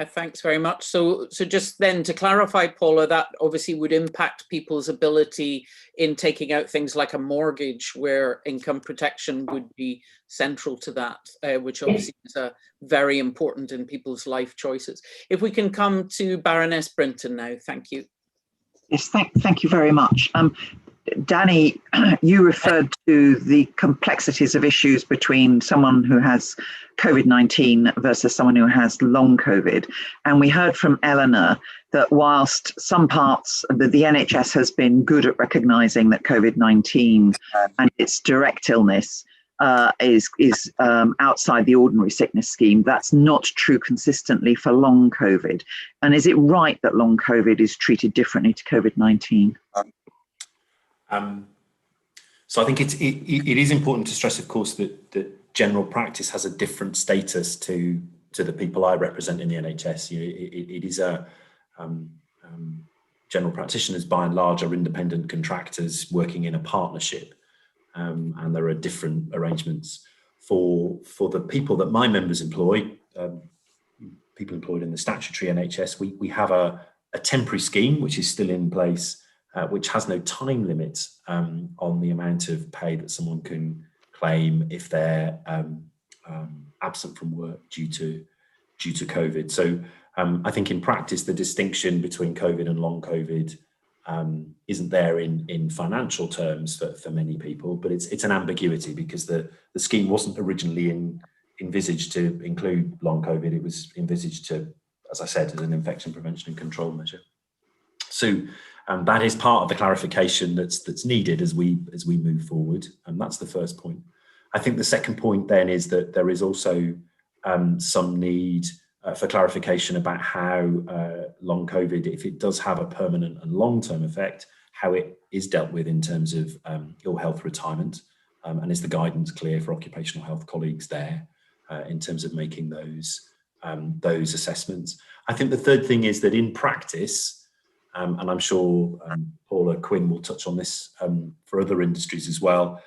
Thanks very much. So just then to clarify, Paula, that obviously would impact people's ability in taking out things like a mortgage, where income protection would be central to that, which obviously is very important in people's life choices. If we can come to Baroness Brinton now, thank you. Yes, thank you very much. Danny, you referred to the complexities of issues between someone who has COVID-19 versus someone who has long COVID. And we heard from Eleanor that whilst some parts of the NHS has been good at recognising that COVID-19 and its direct illness is outside the ordinary sickness scheme, that's not true consistently for long COVID. And is it right that long COVID is treated differently to COVID-19? So I think it is important to stress, of course, that general practice has a different status to the people I represent in the NHS. It is general practitioners, by and large, are independent contractors working in a partnership, and there are different arrangements for the people that my members employ. People employed in the statutory NHS, we have a temporary scheme which is still in place, which has no time limit on the amount of pay that someone can claim if they're absent from work due to COVID. So I think in practice, the distinction between COVID and long COVID isn't there in financial terms for many people, but it's an ambiguity because the scheme wasn't originally envisaged to include long COVID. It was envisaged to, as I said, as an infection prevention and control measure. So that is part of the clarification that's needed as we move forward, and that's the first point. I think the second point then is that there is also some need for clarification about how long COVID, if it does have a permanent and long-term effect, how it is dealt with in terms of ill health retirement, and is the guidance clear for occupational health colleagues there in terms of making those assessments. I think the third thing is that in practice, and I'm sure Paula Quinn will touch on this for other industries as well,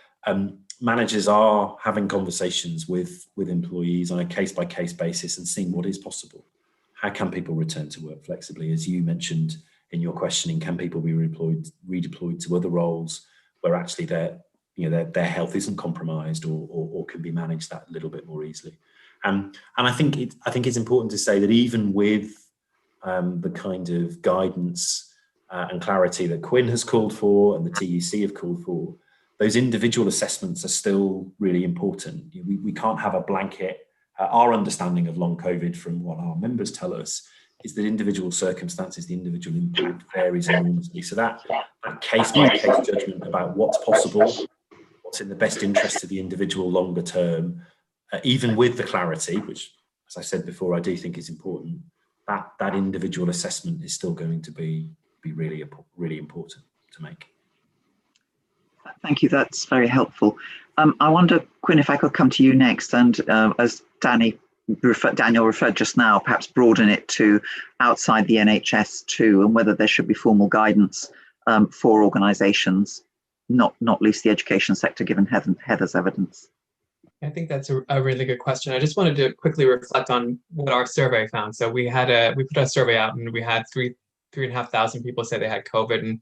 managers are having conversations with employees on a case-by-case basis and seeing what is possible. How can people return to work flexibly? As you mentioned in your questioning, can people be redeployed to other roles where actually their health isn't compromised or can be managed that a little bit more easily? And I think it's important to say that even with the kind of guidance and clarity that Quinn has called for and the TUC have called for, those individual assessments are still really important. We can't have a blanket. Our understanding of long COVID from what our members tell us is that individual circumstances, the individual impact varies enormously. So that case-by-case judgment about what's possible, what's in the best interest of the individual longer term, even with the clarity, which, as I said before, I do think is important, that individual assessment is still going to be really important to make. Thank you, that's very helpful. I wonder, Quinn, if I could come to you next, and as Daniel referred just now, perhaps broaden it to outside the NHS too, and whether there should be formal guidance for organisations, not least the education sector, given Heather's evidence. I think that's a really good question. I just wanted to quickly reflect on what our survey found. So we put a survey out, and we had 3,500 people say they had COVID, and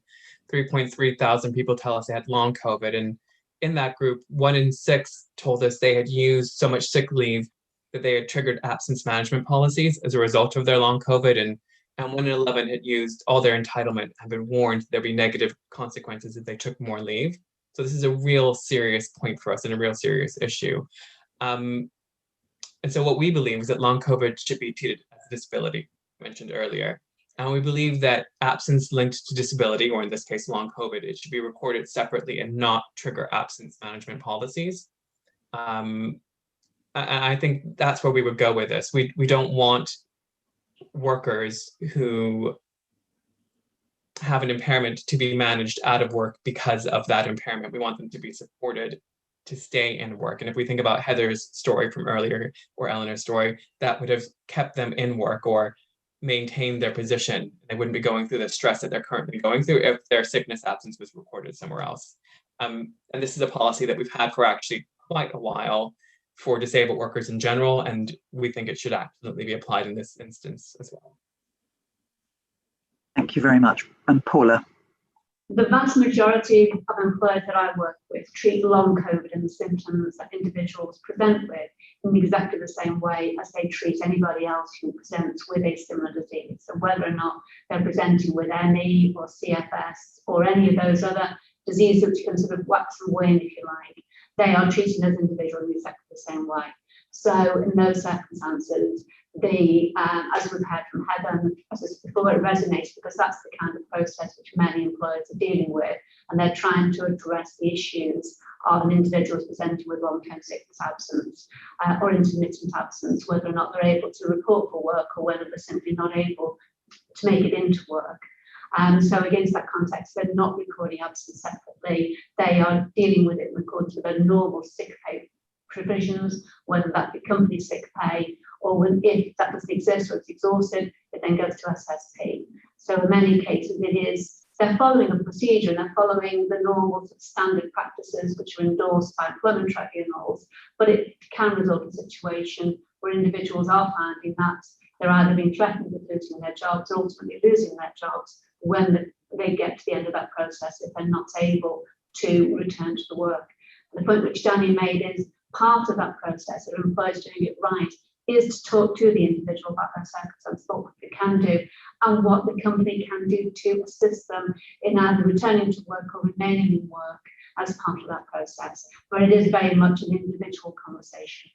3,300 people tell us they had long COVID. And in that group, 1 in 6 told us they had used so much sick leave that they had triggered absence management policies as a result of their long COVID, and 1 in 11 had used all their entitlement and been warned there'd be negative consequences if they took more leave. So this is a real serious point for us and a real serious issue. And so what we believe is that long COVID should be treated as a disability, mentioned earlier. And we believe that absence linked to disability, or in this case, long COVID, it should be recorded separately and not trigger absence management policies. I think that's where we would go with this. We don't want workers who have an impairment to be managed out of work because of that impairment. We want them to be supported to stay in work. And if we think about Heather's story from earlier, or Eleanor's story, that would have kept them in work or maintained their position. They wouldn't be going through the stress that they're currently going through if their sickness absence was recorded somewhere else. And this is a policy that we've had for actually quite a while for disabled workers in general, and we think it should absolutely be applied in this instance as well. Thank you very much. And Paula. The vast majority of employers that I work with treat long COVID and the symptoms that individuals present with in exactly the same way as they treat anybody else who presents with a similar disease. So whether or not they're presenting with ME or CFS or any of those other diseases which can sort of wax and wane, if you like, they are treated as individuals in exactly the same way. So in those circumstances, as we've heard from Heather, and as I said before, it resonates because that's the kind of process which many employers are dealing with, and they're trying to address the issues of an individual presenting with long-term sickness absence or intermittent absence, whether or not they're able to report for work or whether they're simply not able to make it into work. So against that context, they're not recording absence separately. They are dealing with it in accordance with their normal sick pay provisions, whether that be company sick pay, or if that doesn't exist or it's exhausted, it then goes to SSP. So in many cases, they're following a procedure and they're following the normal standard practices which are endorsed by employment tribunals, but it can result in a situation where individuals are finding that they're either being threatened with losing their jobs or ultimately losing their jobs when they get to the end of that process if they're not able to return to the work. And the point which Danny made is part of that process, if an employer is doing it right, is to talk to the individual about their circumstances, what they can do, and what the company can do to assist them in either returning to work or remaining in work as part of that process, where it is very much an individual conversation.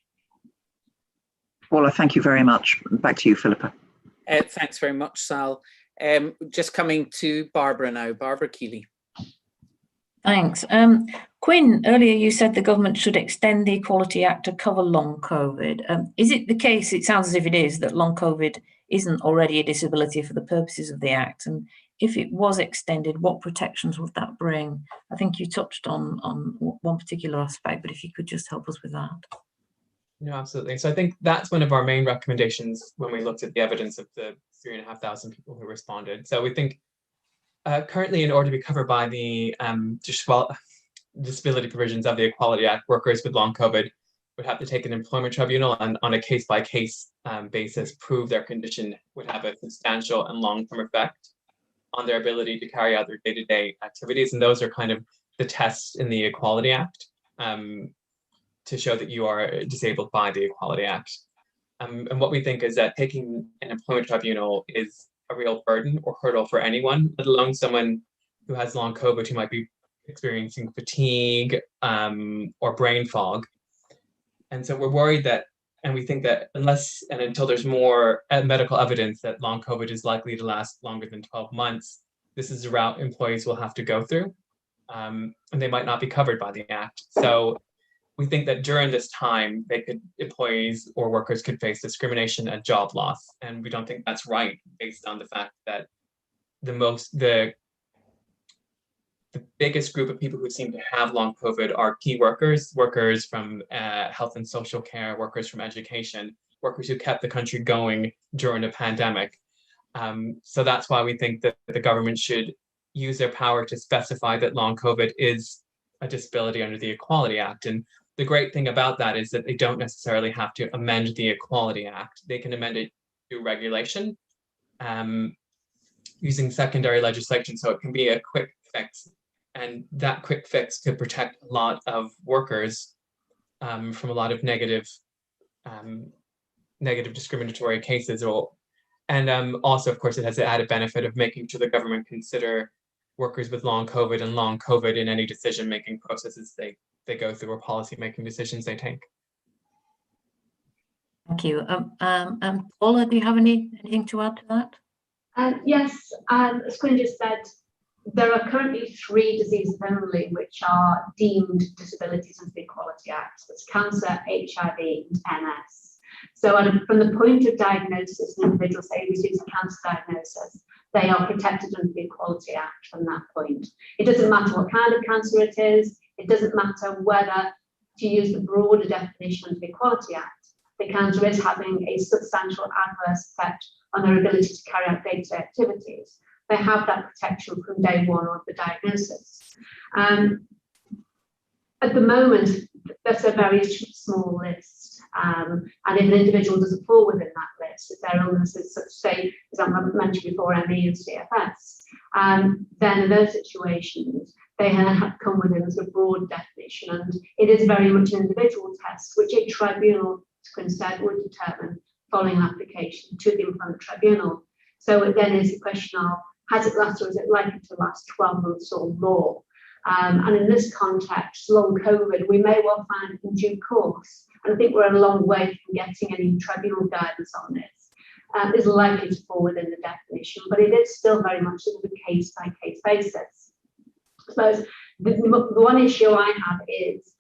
Paula, thank you very much. Back to you, Philippa. Thanks very much, Sal. Just coming to Barbara now. Barbara Keeley. Thanks. Quinn, earlier you said the government should extend the Equality Act to cover long COVID. Is it the case, it sounds as if it is, that long COVID isn't already a disability for the purposes of the Act? And if it was extended, what protections would that bring? I think you touched on one particular aspect, but if you could just help us with that. No, absolutely. So I think that's one of our main recommendations when we looked at the evidence of the 3,500 people who responded. So we think currently, in order to be covered by the disability provisions of the Equality Act, workers with long COVID would have to take an employment tribunal and on a case-by-case basis prove their condition would have a substantial and long-term effect on their ability to carry out their day-to-day activities. And those are kind of the tests in the Equality Act to show that you are disabled by the Equality Act. And what we think is that taking an employment tribunal is a real burden or hurdle for anyone, let alone someone who has long COVID who might be experiencing fatigue or brain fog. And so we're worried that, and we think that unless and until there's more medical evidence that long COVID is likely to last longer than 12 months, this is a route employees will have to go through, and they might not be covered by the Act. So we think that during this time, employees or workers could face discrimination and job loss. And we don't think that's right based on the fact that the biggest group of people who seem to have long COVID are key workers from health and social care, workers from education, workers who kept the country going during a pandemic. So that's why we think that the government should use their power to specify that long COVID is a disability under the Equality Act. And the great thing about that is that they don't necessarily have to amend the Equality Act. They can amend it through regulation using secondary legislation. So it can be a quick fix And that quick fix could protect a lot of workers from a lot of negative discriminatory cases. And also, of course, it has the added benefit of making sure the government consider workers with long COVID and long COVID in any decision-making processes they go through or policy-making decisions they take. Thank you. Paula, do you have anything to add to that? Yes, as Quinn just said, there are currently 3 diseases only which are deemed disabilities under the Equality Act. That's cancer, HIV, and MS. So from the point of diagnosis, an individual, say, receives a cancer diagnosis, they are protected under the Equality Act from that point. It doesn't matter what kind of cancer it is. It doesn't matter whether, to use the broader definition of the Equality Act, the cancer is having a substantial adverse effect on their ability to carry out day-to-day activities. They have that protection from day one of the diagnosis. At the moment, that's a very small list. And if an individual doesn't fall within that list, if their illness is such, say, as I mentioned before, ME and CFS, then in those situations, they have come within a broad definition. And it is very much an individual test, which a tribunal, as Quinn said, would determine following an application to the Employment Tribunal. So it then is a question of, has it lasted or is it likely to last 12 months or more? And in this context, long COVID, we may well find in due course, and I think we're a long way from getting any tribunal guidance on this, is likely to fall within the definition, but it is still very much a case-by-case basis. I suppose the one issue I have is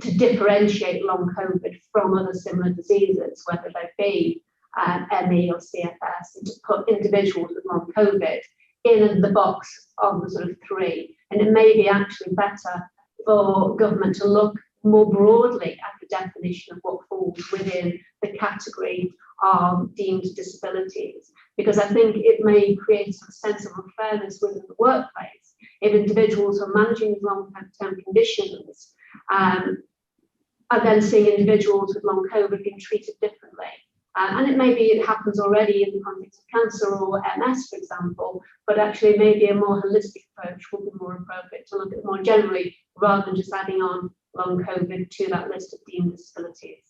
to differentiate long COVID from other similar diseases, whether they be ME or CFS, and to put individuals with long COVID in the box of the sort of 3. And it may be actually better for government to look more broadly at the definition of what falls within the category of deemed disabilities, because I think it may create some sense of unfairness within the workplace if individuals are managing long-term conditions are then seeing individuals with long COVID being treated differently. And it happens already in the context of cancer or MS, for example, but actually maybe a more holistic approach would be more appropriate to look at more generally rather than just adding on long COVID to that list of deemed disabilities.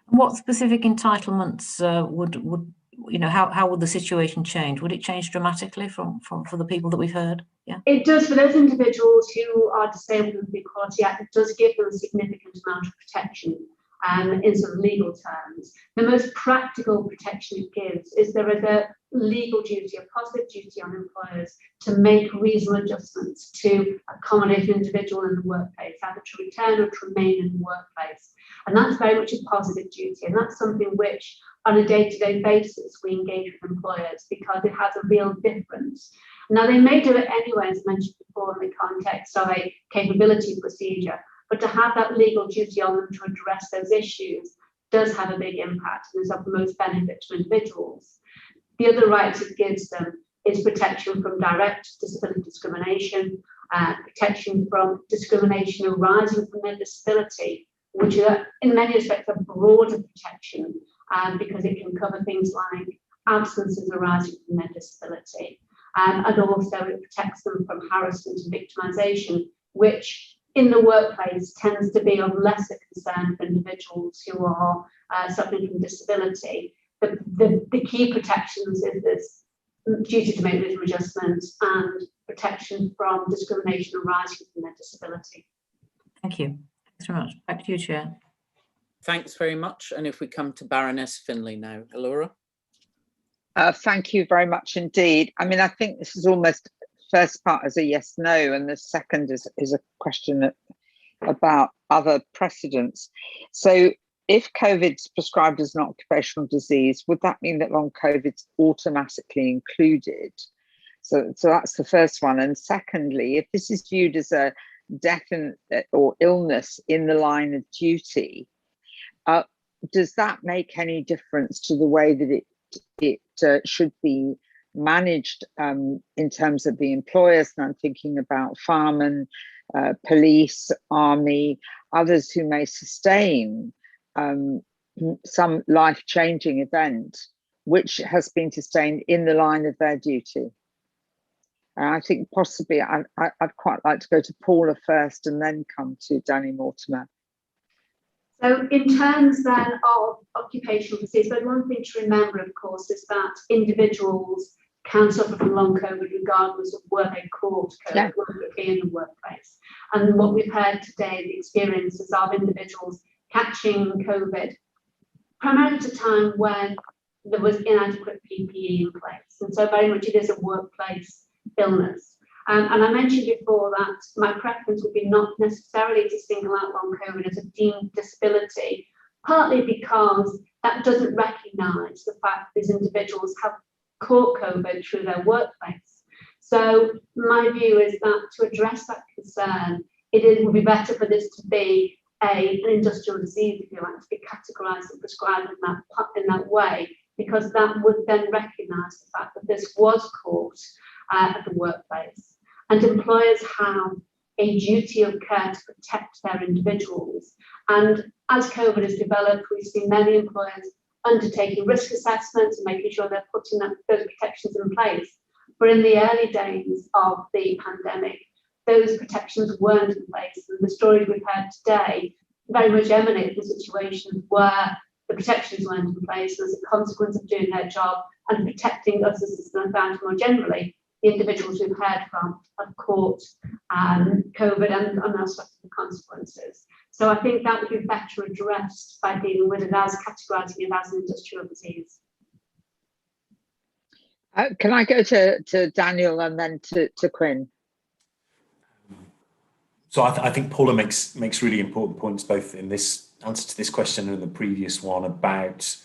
What specific entitlements how would the situation change? Would it change dramatically for the people that we've heard? Yeah. It does for those individuals who are disabled under the Equality Act. It does give them a significant amount of protection in sort of legal terms. The most practical protection it gives is there is a legal duty, a positive duty on employers to make reasonable adjustments to accommodate an individual in the workplace, either to return or to remain in the workplace. And that's very much a positive duty. And that's something which on a day-to-day basis we engage with employers because it has a real difference. Now they may do it anyway, as mentioned before, in the context of a capability procedure, but to have that legal duty on them to address those issues does have a big impact and is of the most benefit to individuals. The other rights it gives them is protection from direct disability discrimination, protection from discrimination arising from their disability, which are in many respects a broader protection because it can cover things like absences arising from their disability. And also it protects them from harassment and victimisation, which in the workplace tends to be of lesser concern for individuals who are suffering from disability. The key protections is this duty to make reasonable adjustments and protection from discrimination arising from their disability. Thank you. Thanks very much. Back to you, Chair. Thanks very much. And if we come to Baroness Finlay now, Elora. Thank you very much indeed. I mean, I think this is almost first part as a yes, no, and the second is a question about other precedents. So if COVID's prescribed as an occupational disease, would that mean that long COVID's automatically included? So that's the first one. And secondly, if this is viewed as a death or illness in the line of duty, does that make any difference to the way that it should be managed in terms of the employers? And I'm thinking about firemen, police, army, others who may sustain some life-changing event which has been sustained in the line of their duty. And I think possibly I'd quite like to go to Paula first and then come to Danny Mortimer. So in terms then of occupational disease, but one thing to remember, of course, is that individuals can suffer from long COVID regardless of where they caught COVID, whether it be in the workplace. And what we've heard today, the experiences of individuals catching COVID, primarily at a time when there was inadequate PPE in place. And so very much it is a workplace illness. And I mentioned before that my preference would be not necessarily to single out long COVID as a deemed disability, partly because that doesn't recognise the fact that these individuals have caught COVID through their workplace. So my view is that to address that concern, would be better for this to be an industrial disease, if you like, to be categorised and prescribed in that way, because that would then recognise the fact that this was caught at the workplace. And employers have a duty of care to protect their individuals. And as COVID has developed, we've seen many employers undertaking risk assessments and making sure they're putting those protections in place. But in the early days of the pandemic, those protections weren't in place. And the stories we've heard today very much emanate from situations where the protections weren't in place as a consequence of doing their job and protecting us as a society more generally. The individuals we've heard from have caught COVID and are suffering the consequences. So I think that would be better addressed by dealing with it as categorising it as an industrial disease. Can I go to Daniel and then to Quinn? So I think Paula makes really important points, both in this answer to this question and the previous one, about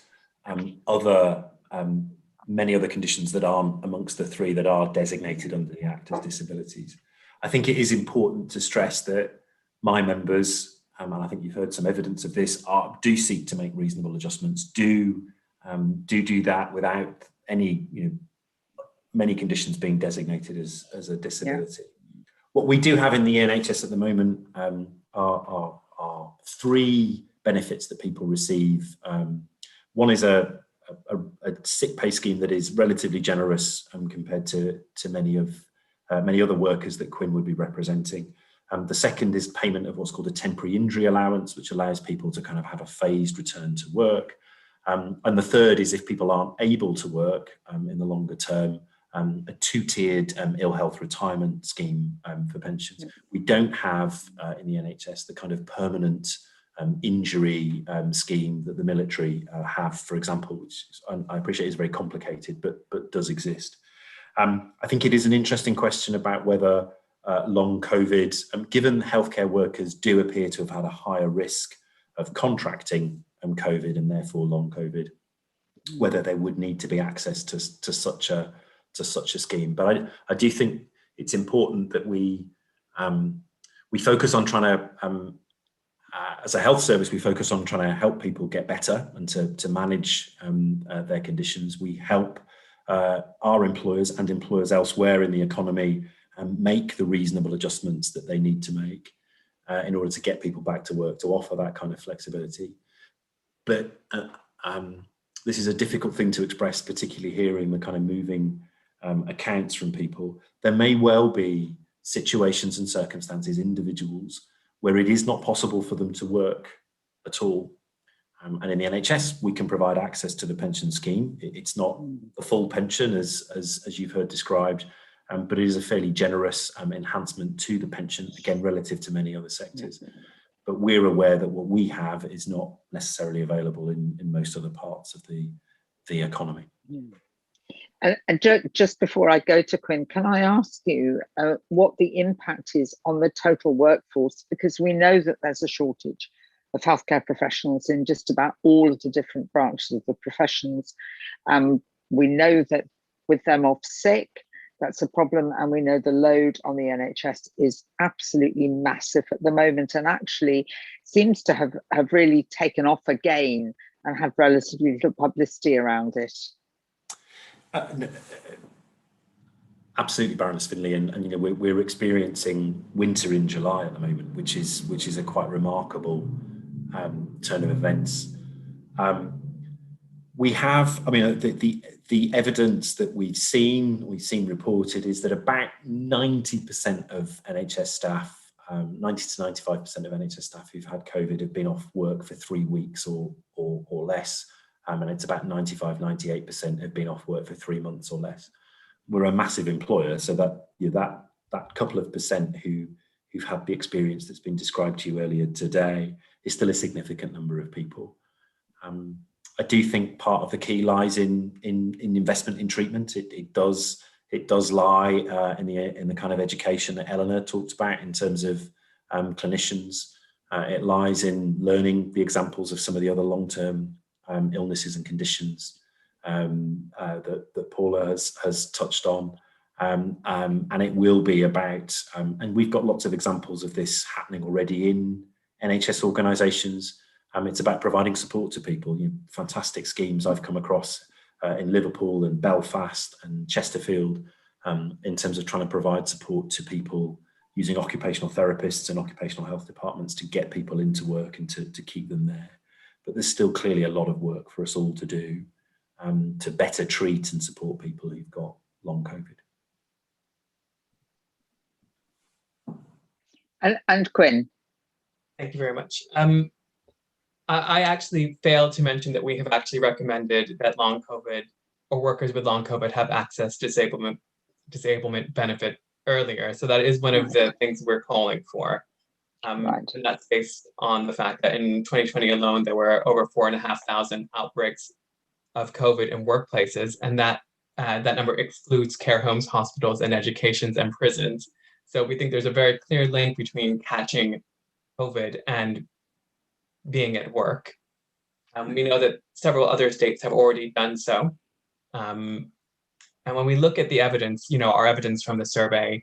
many other conditions that aren't amongst the three that are designated under the Act as disabilities. I think it is important to stress that my members, and I think you've heard some evidence of this, do seek to make reasonable adjustments, do that without any, many conditions being designated as a disability. Yeah. What we do have in the NHS at the moment are three benefits that people receive. One is a sick pay scheme that is relatively generous compared to many other workers that Quinn would be representing. The second is payment of what's called a temporary injury allowance, which allows people to kind of have a phased return to work. And the third is if people aren't able to work in the longer term, a two-tiered ill health retirement scheme for pensions. We don't have in the NHS the kind of permanent injury scheme that the military have, for example, which I appreciate is very complicated, but does exist. I think it is an interesting question about whether long COVID, given healthcare workers do appear to have had a higher risk of contracting COVID and therefore long COVID, whether there would need to be access to such a scheme. But I do think it's important that we focus on trying to as a health service, we focus on trying to help people get better and to manage their conditions. We help our employers and employers elsewhere in the economy make the reasonable adjustments that they need to make in order to get people back to work, to offer that kind of flexibility. But this is a difficult thing to express, particularly hearing the kind of moving accounts from people. There may well be situations and circumstances, individuals, where it is not possible for them to work at all. And in the NHS, we can provide access to the pension scheme. It's not the full pension as you've heard described, but it is a fairly generous enhancement to the pension, again, relative to many other sectors. But we're aware that what we have is not necessarily available in most other parts of the economy. And just before I go to Quinn, can I ask you what the impact is on the total workforce? Because we know that there's a shortage of healthcare professionals in just about all of the different branches of the professions. We know that with them off sick, that's a problem. And we know the load on the NHS is absolutely massive at the moment and actually seems to have really taken off again and have relatively little publicity around it. Absolutely, Baroness Finlay, and we're experiencing winter in July at the moment, which is a quite remarkable turn of events. We have, I mean, the evidence that we've seen reported is that about 90% of NHS staff, 90 to 95% of NHS staff who've had COVID have been off work for 3 weeks or less. And it's about 95, 98% have been off work for 3 months or less. We're a massive employer, so that couple of percent who've had the experience that's been described to you earlier today is still a significant number of people. I do think part of the key lies in investment in treatment. It does lie in the kind of education that Eleanor talked about in terms of clinicians. It lies in learning the examples of some of the other long-term illnesses and conditions that Paula has touched on. And it will be about, and we've got lots of examples of this happening already in NHS organisations. It's about providing support to people. Fantastic schemes I've come across in Liverpool and Belfast and Chesterfield in terms of trying to provide support to people using occupational therapists and occupational health departments to get people into work and to keep them there. But there's still clearly a lot of work for us all to do to better treat and support people who've got long COVID. And Quinn. Thank you very much. I actually failed to mention that we have actually recommended that long COVID or workers with long COVID have access to disablement benefit earlier. So that is one of the things we're calling for. And that's based on the fact that in 2020 alone, there were over 4,500 outbreaks of COVID in workplaces. And that number excludes care homes, hospitals, and educations and prisons. So we think there's a very clear link between catching COVID and being at work. We know that several other states have already done so. And when we look at the evidence, our evidence from the survey,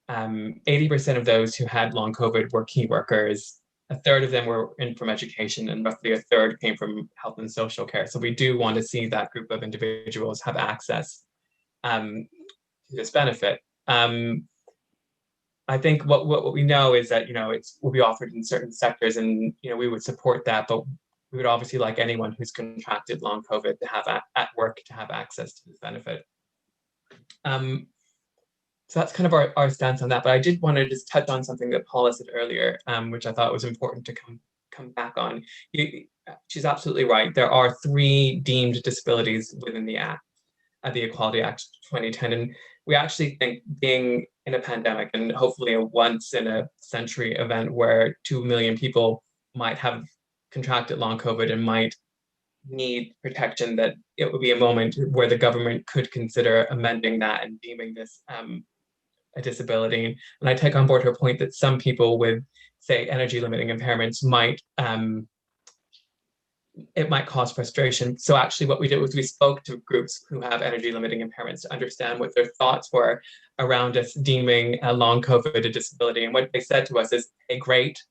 80% of those who had long COVID were key workers. A third of them were in from education, and roughly a third came from health and social care. So we do want to see that group of individuals have access to this benefit. I think what we know is that it will be offered in certain sectors, and we would support that, but we would obviously like anyone who's contracted long COVID to have at work to have access to this benefit. So that's kind of our stance on that. But I did want to just touch on something that Paula said earlier, which I thought was important to come back on. She's absolutely right. There are 3 deemed disabilities within the Act, the Equality Act 2010, and we actually think being in a pandemic and hopefully a once in a century event where 2 million people might have contracted long COVID and might need protection, that it would be a moment where the government could consider amending that and deeming this a disability. And I take on board her point that some people with, say, energy limiting impairments might it might cause frustration. So actually what we did was we spoke to groups who have energy limiting impairments to understand what their thoughts were around us deeming a long COVID a disability. And what they said to us is, hey, great.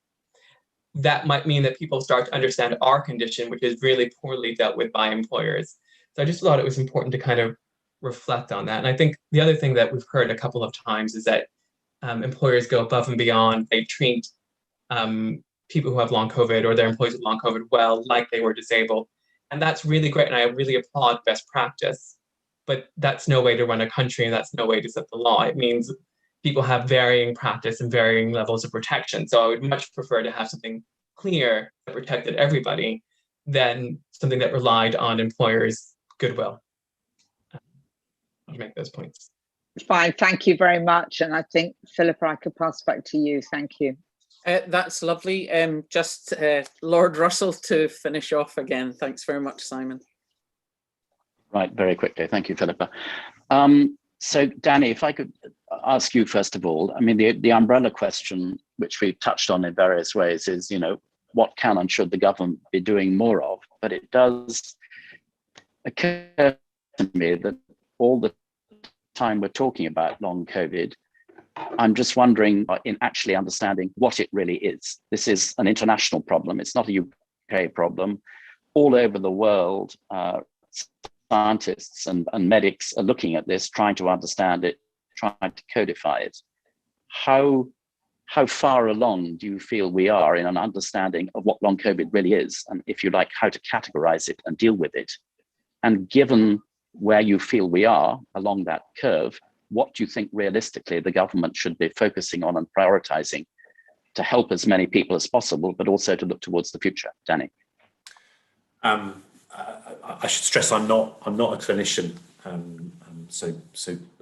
That might mean that people start to understand our condition, which is really poorly dealt with by employers. So I just thought it was important to kind of reflect on that. And I think the other thing that we've heard a couple of times is that employers go above and beyond. They treat people who have long COVID or their employees with long COVID well, like they were disabled. And that's really great. And I really applaud best practice, but that's no way to run a country, and that's no way to set the law. It means people have varying practice and varying levels of protection. So I would much prefer to have something clear that protected everybody than something that relied on employers' goodwill. To make those points. Fine, thank you very much. And I think, Philippa, I could pass back to you. Thank you. That's lovely. Just Lord Russell to finish off again. Thanks very much, Simon. Right, very quickly. Thank you, Philippa. So, Danny, if I could ask you first of all, I mean, the umbrella question, which we've touched on in various ways, is, what can and should the government be doing more of? But it does occur to me that all the time we're talking about long COVID, I'm just wondering in actually understanding what it really is. This is an international problem. It's not a UK problem. All over the world, scientists and medics are looking at this, trying to understand it, trying to codify it. How far along do you feel we are in an understanding of what long COVID really is? And if you like, how to categorize it and deal with it? And given where you feel we are along that curve, what do you think realistically the government should be focusing on and prioritizing to help as many people as possible, but also to look towards the future? Danny. I should stress I'm not a clinician, so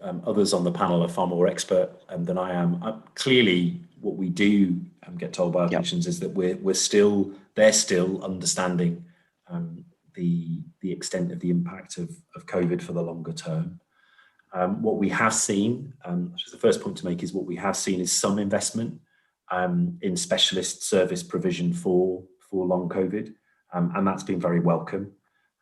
others on the panel are far more expert than I am. Clearly, what we do get told by our clinicians is that they're still understanding the extent of the impact of COVID for the longer term. What we have seen, which is the first point to make, is what we have seen is some investment in specialist service provision for long COVID, and that's been very welcome.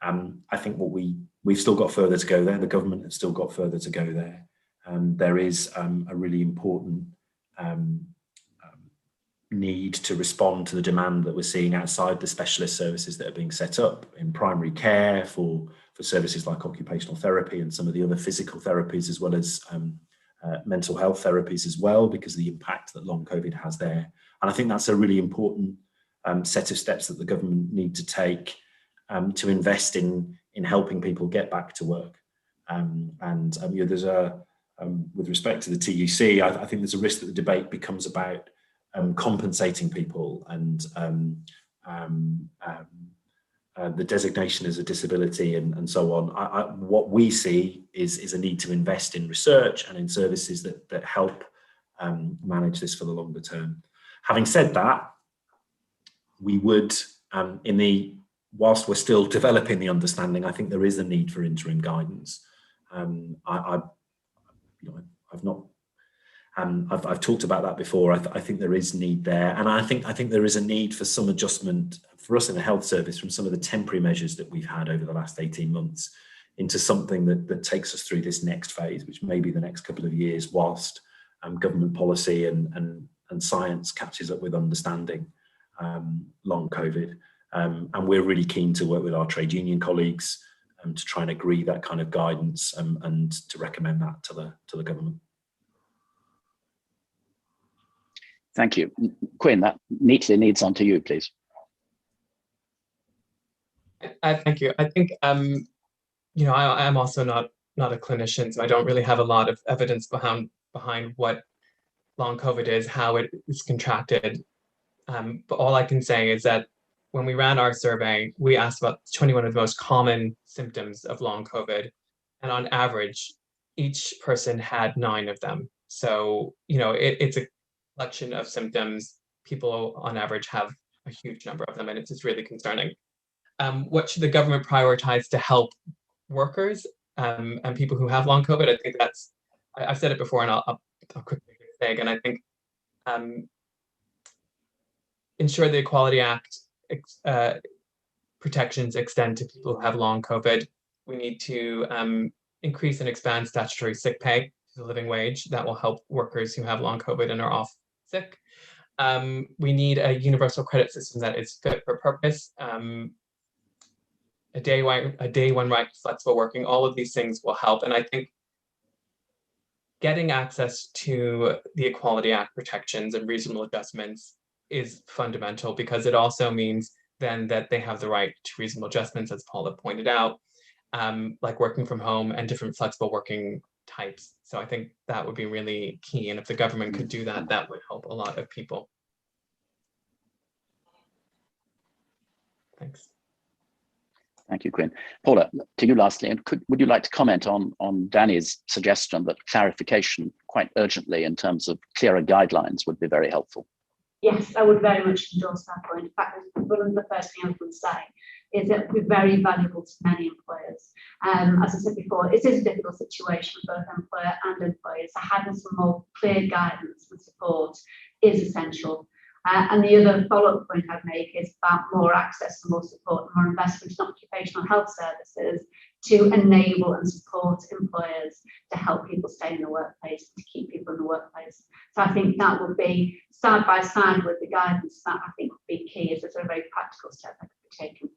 I think we've still got further to go there. The government has still got further to go there. There is a really important need to respond to the demand that we're seeing outside the specialist services that are being set up in primary care for services like occupational therapy and some of the other physical therapies, as well as mental health therapies as well, because of the impact that long COVID has there. And I think that's a really important set of steps that the government need to take to invest in helping people get back to work. There's with respect to the TUC, I think there's a risk that the debate becomes about compensating people and the designation as a disability and so on. What we see is a need to invest in research and in services that help manage this for the longer term. Having said that, we would, whilst we're still developing the understanding, I think there is a need for interim guidance. I've talked about that before. I think there is need there, and I think there is a need for some adjustment for us in the health service from some of the temporary measures that we've had over the last 18 months into something that takes us through this next phase, which may be the next couple of years, whilst government policy and science catches up with understanding long COVID. And we're really keen to work with our trade union colleagues to try and agree that kind of guidance and to recommend that to the government. Thank you. Quinn, that neatly leads on to you, please. Thank you. I think, I'm also not a clinician, so I don't really have a lot of evidence behind what long COVID is, how it is contracted. But all I can say is that when we ran our survey, we asked about 21 of the most common symptoms of long COVID. And on average, each person had 9 of them. So, it's a collection of symptoms. People on average have a huge number of them, and it's just really concerning. What should the government prioritize to help workers and people who have long COVID? I think I've said it before, and I'll quickly say again. I think ensure the Equality Act protections extend to people who have long COVID. We need to increase and expand statutory sick pay to the living wage. That will help workers who have long COVID and are off sick. We need a universal credit system that is fit for purpose. A day one right, flexible working. All of these things will help. And I think getting access to the Equality Act protections and reasonable adjustments is fundamental, because it also means then that they have the right to reasonable adjustments, as Paula pointed out, like working from home and different flexible working types. So I think that would be really key. And if the government could do that, that would help a lot of people. Thanks. Thank you, Quinn. Paula, to you lastly, and would you like to comment on Danny's suggestion that clarification quite urgently in terms of clearer guidelines would be very helpful? Yes, I would very much endorse that point. In fact, one of the first things I would say is that it would be very valuable to many employers. As I said before, it is a difficult situation for both employer and employers. So having some more clear guidance and support is essential. And the other follow-up point I'd make is about more access and more support and more investment in occupational health services to enable and support employers to help people stay in the workplace and to keep people in the workplace. So I think that would be side by side with the guidance that I think would be key as a very practical step that could be taken.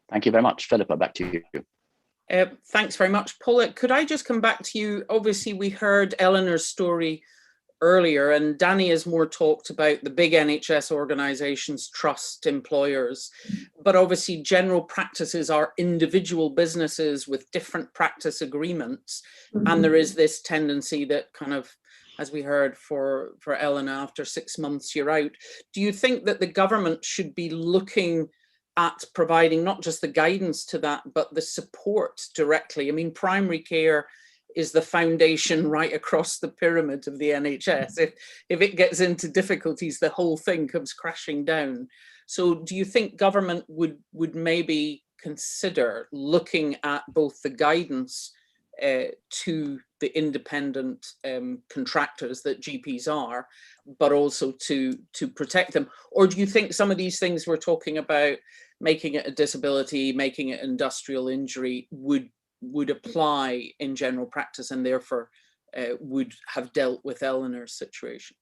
Thank you very much. Philippa, back to you. Thanks very much. Paula, could I just come back to you? Obviously, we heard Eleanor's story earlier, and Danny has more talked about the big NHS organisations trust employers, but obviously general practices are individual businesses with different practice agreements, and there is this tendency that kind of, as we heard for Ellen, after 6 months you're out. Do you think that the government should be looking at providing not just the guidance to that, but the support directly? I mean, primary care is the foundation right across the pyramid of the NHS. If it gets into difficulties, the whole thing comes crashing down. So do you think government would maybe consider looking at both the guidance to the independent contractors that GPs are, but also to protect them? Or do you think some of these things we're talking about, making it a disability, making it industrial injury, would apply in general practice, and therefore would have dealt with Eleanor's situation?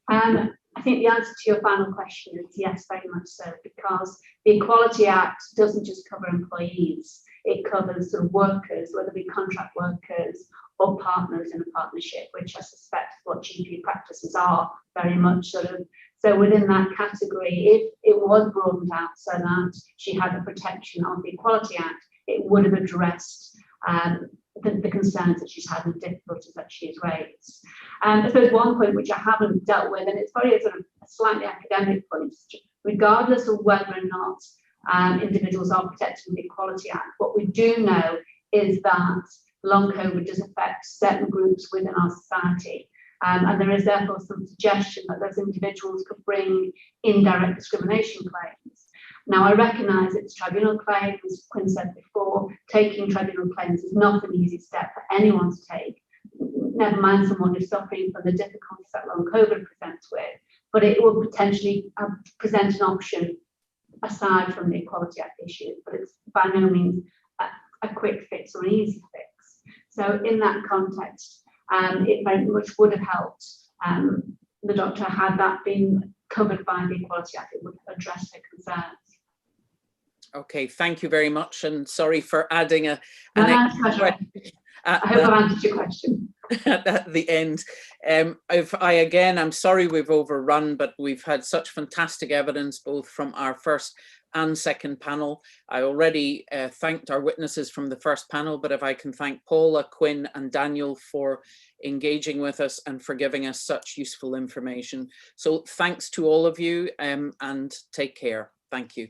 I think the answer to your final question is yes, very much so, because the Equality Act doesn't just cover employees, it covers sort of workers, whether it be contract workers or partners in a partnership, which I suspect is what GP practices are very much sort of. So within that category, if it was broadened out so that she had the protection of the Equality Act, it would have addressed the concerns that she's had and the difficulties that she's raised. I suppose one point which I haven't dealt with, and it's probably a sort of a slightly academic point, regardless of whether or not individuals are protected with the Equality Act, what we do know is that long COVID does affect certain groups within our society. And there is therefore some suggestion that those individuals could bring indirect discrimination claims. Now, I recognise it's tribunal claims, as Quinn said before, taking tribunal claims is not an easy step for anyone to take, never mind someone who's suffering from the difficulties that long COVID presents with, but it will potentially present an option aside from the Equality Act issue, but it's by no means a quick fix or an easy fix. So in that context, it very much would have helped the doctor had that been covered by the Equality Act. It would address her concerns. Okay, thank you very much, and sorry for adding I hope I've answered your question. At the end. I'm sorry we've overrun, but we've had such fantastic evidence both from our first and second panel. I already thanked our witnesses from the first panel, but if I can thank Paula, Quinn and Daniel for engaging with us and for giving us such useful information. So thanks to all of you, and take care. Thank you.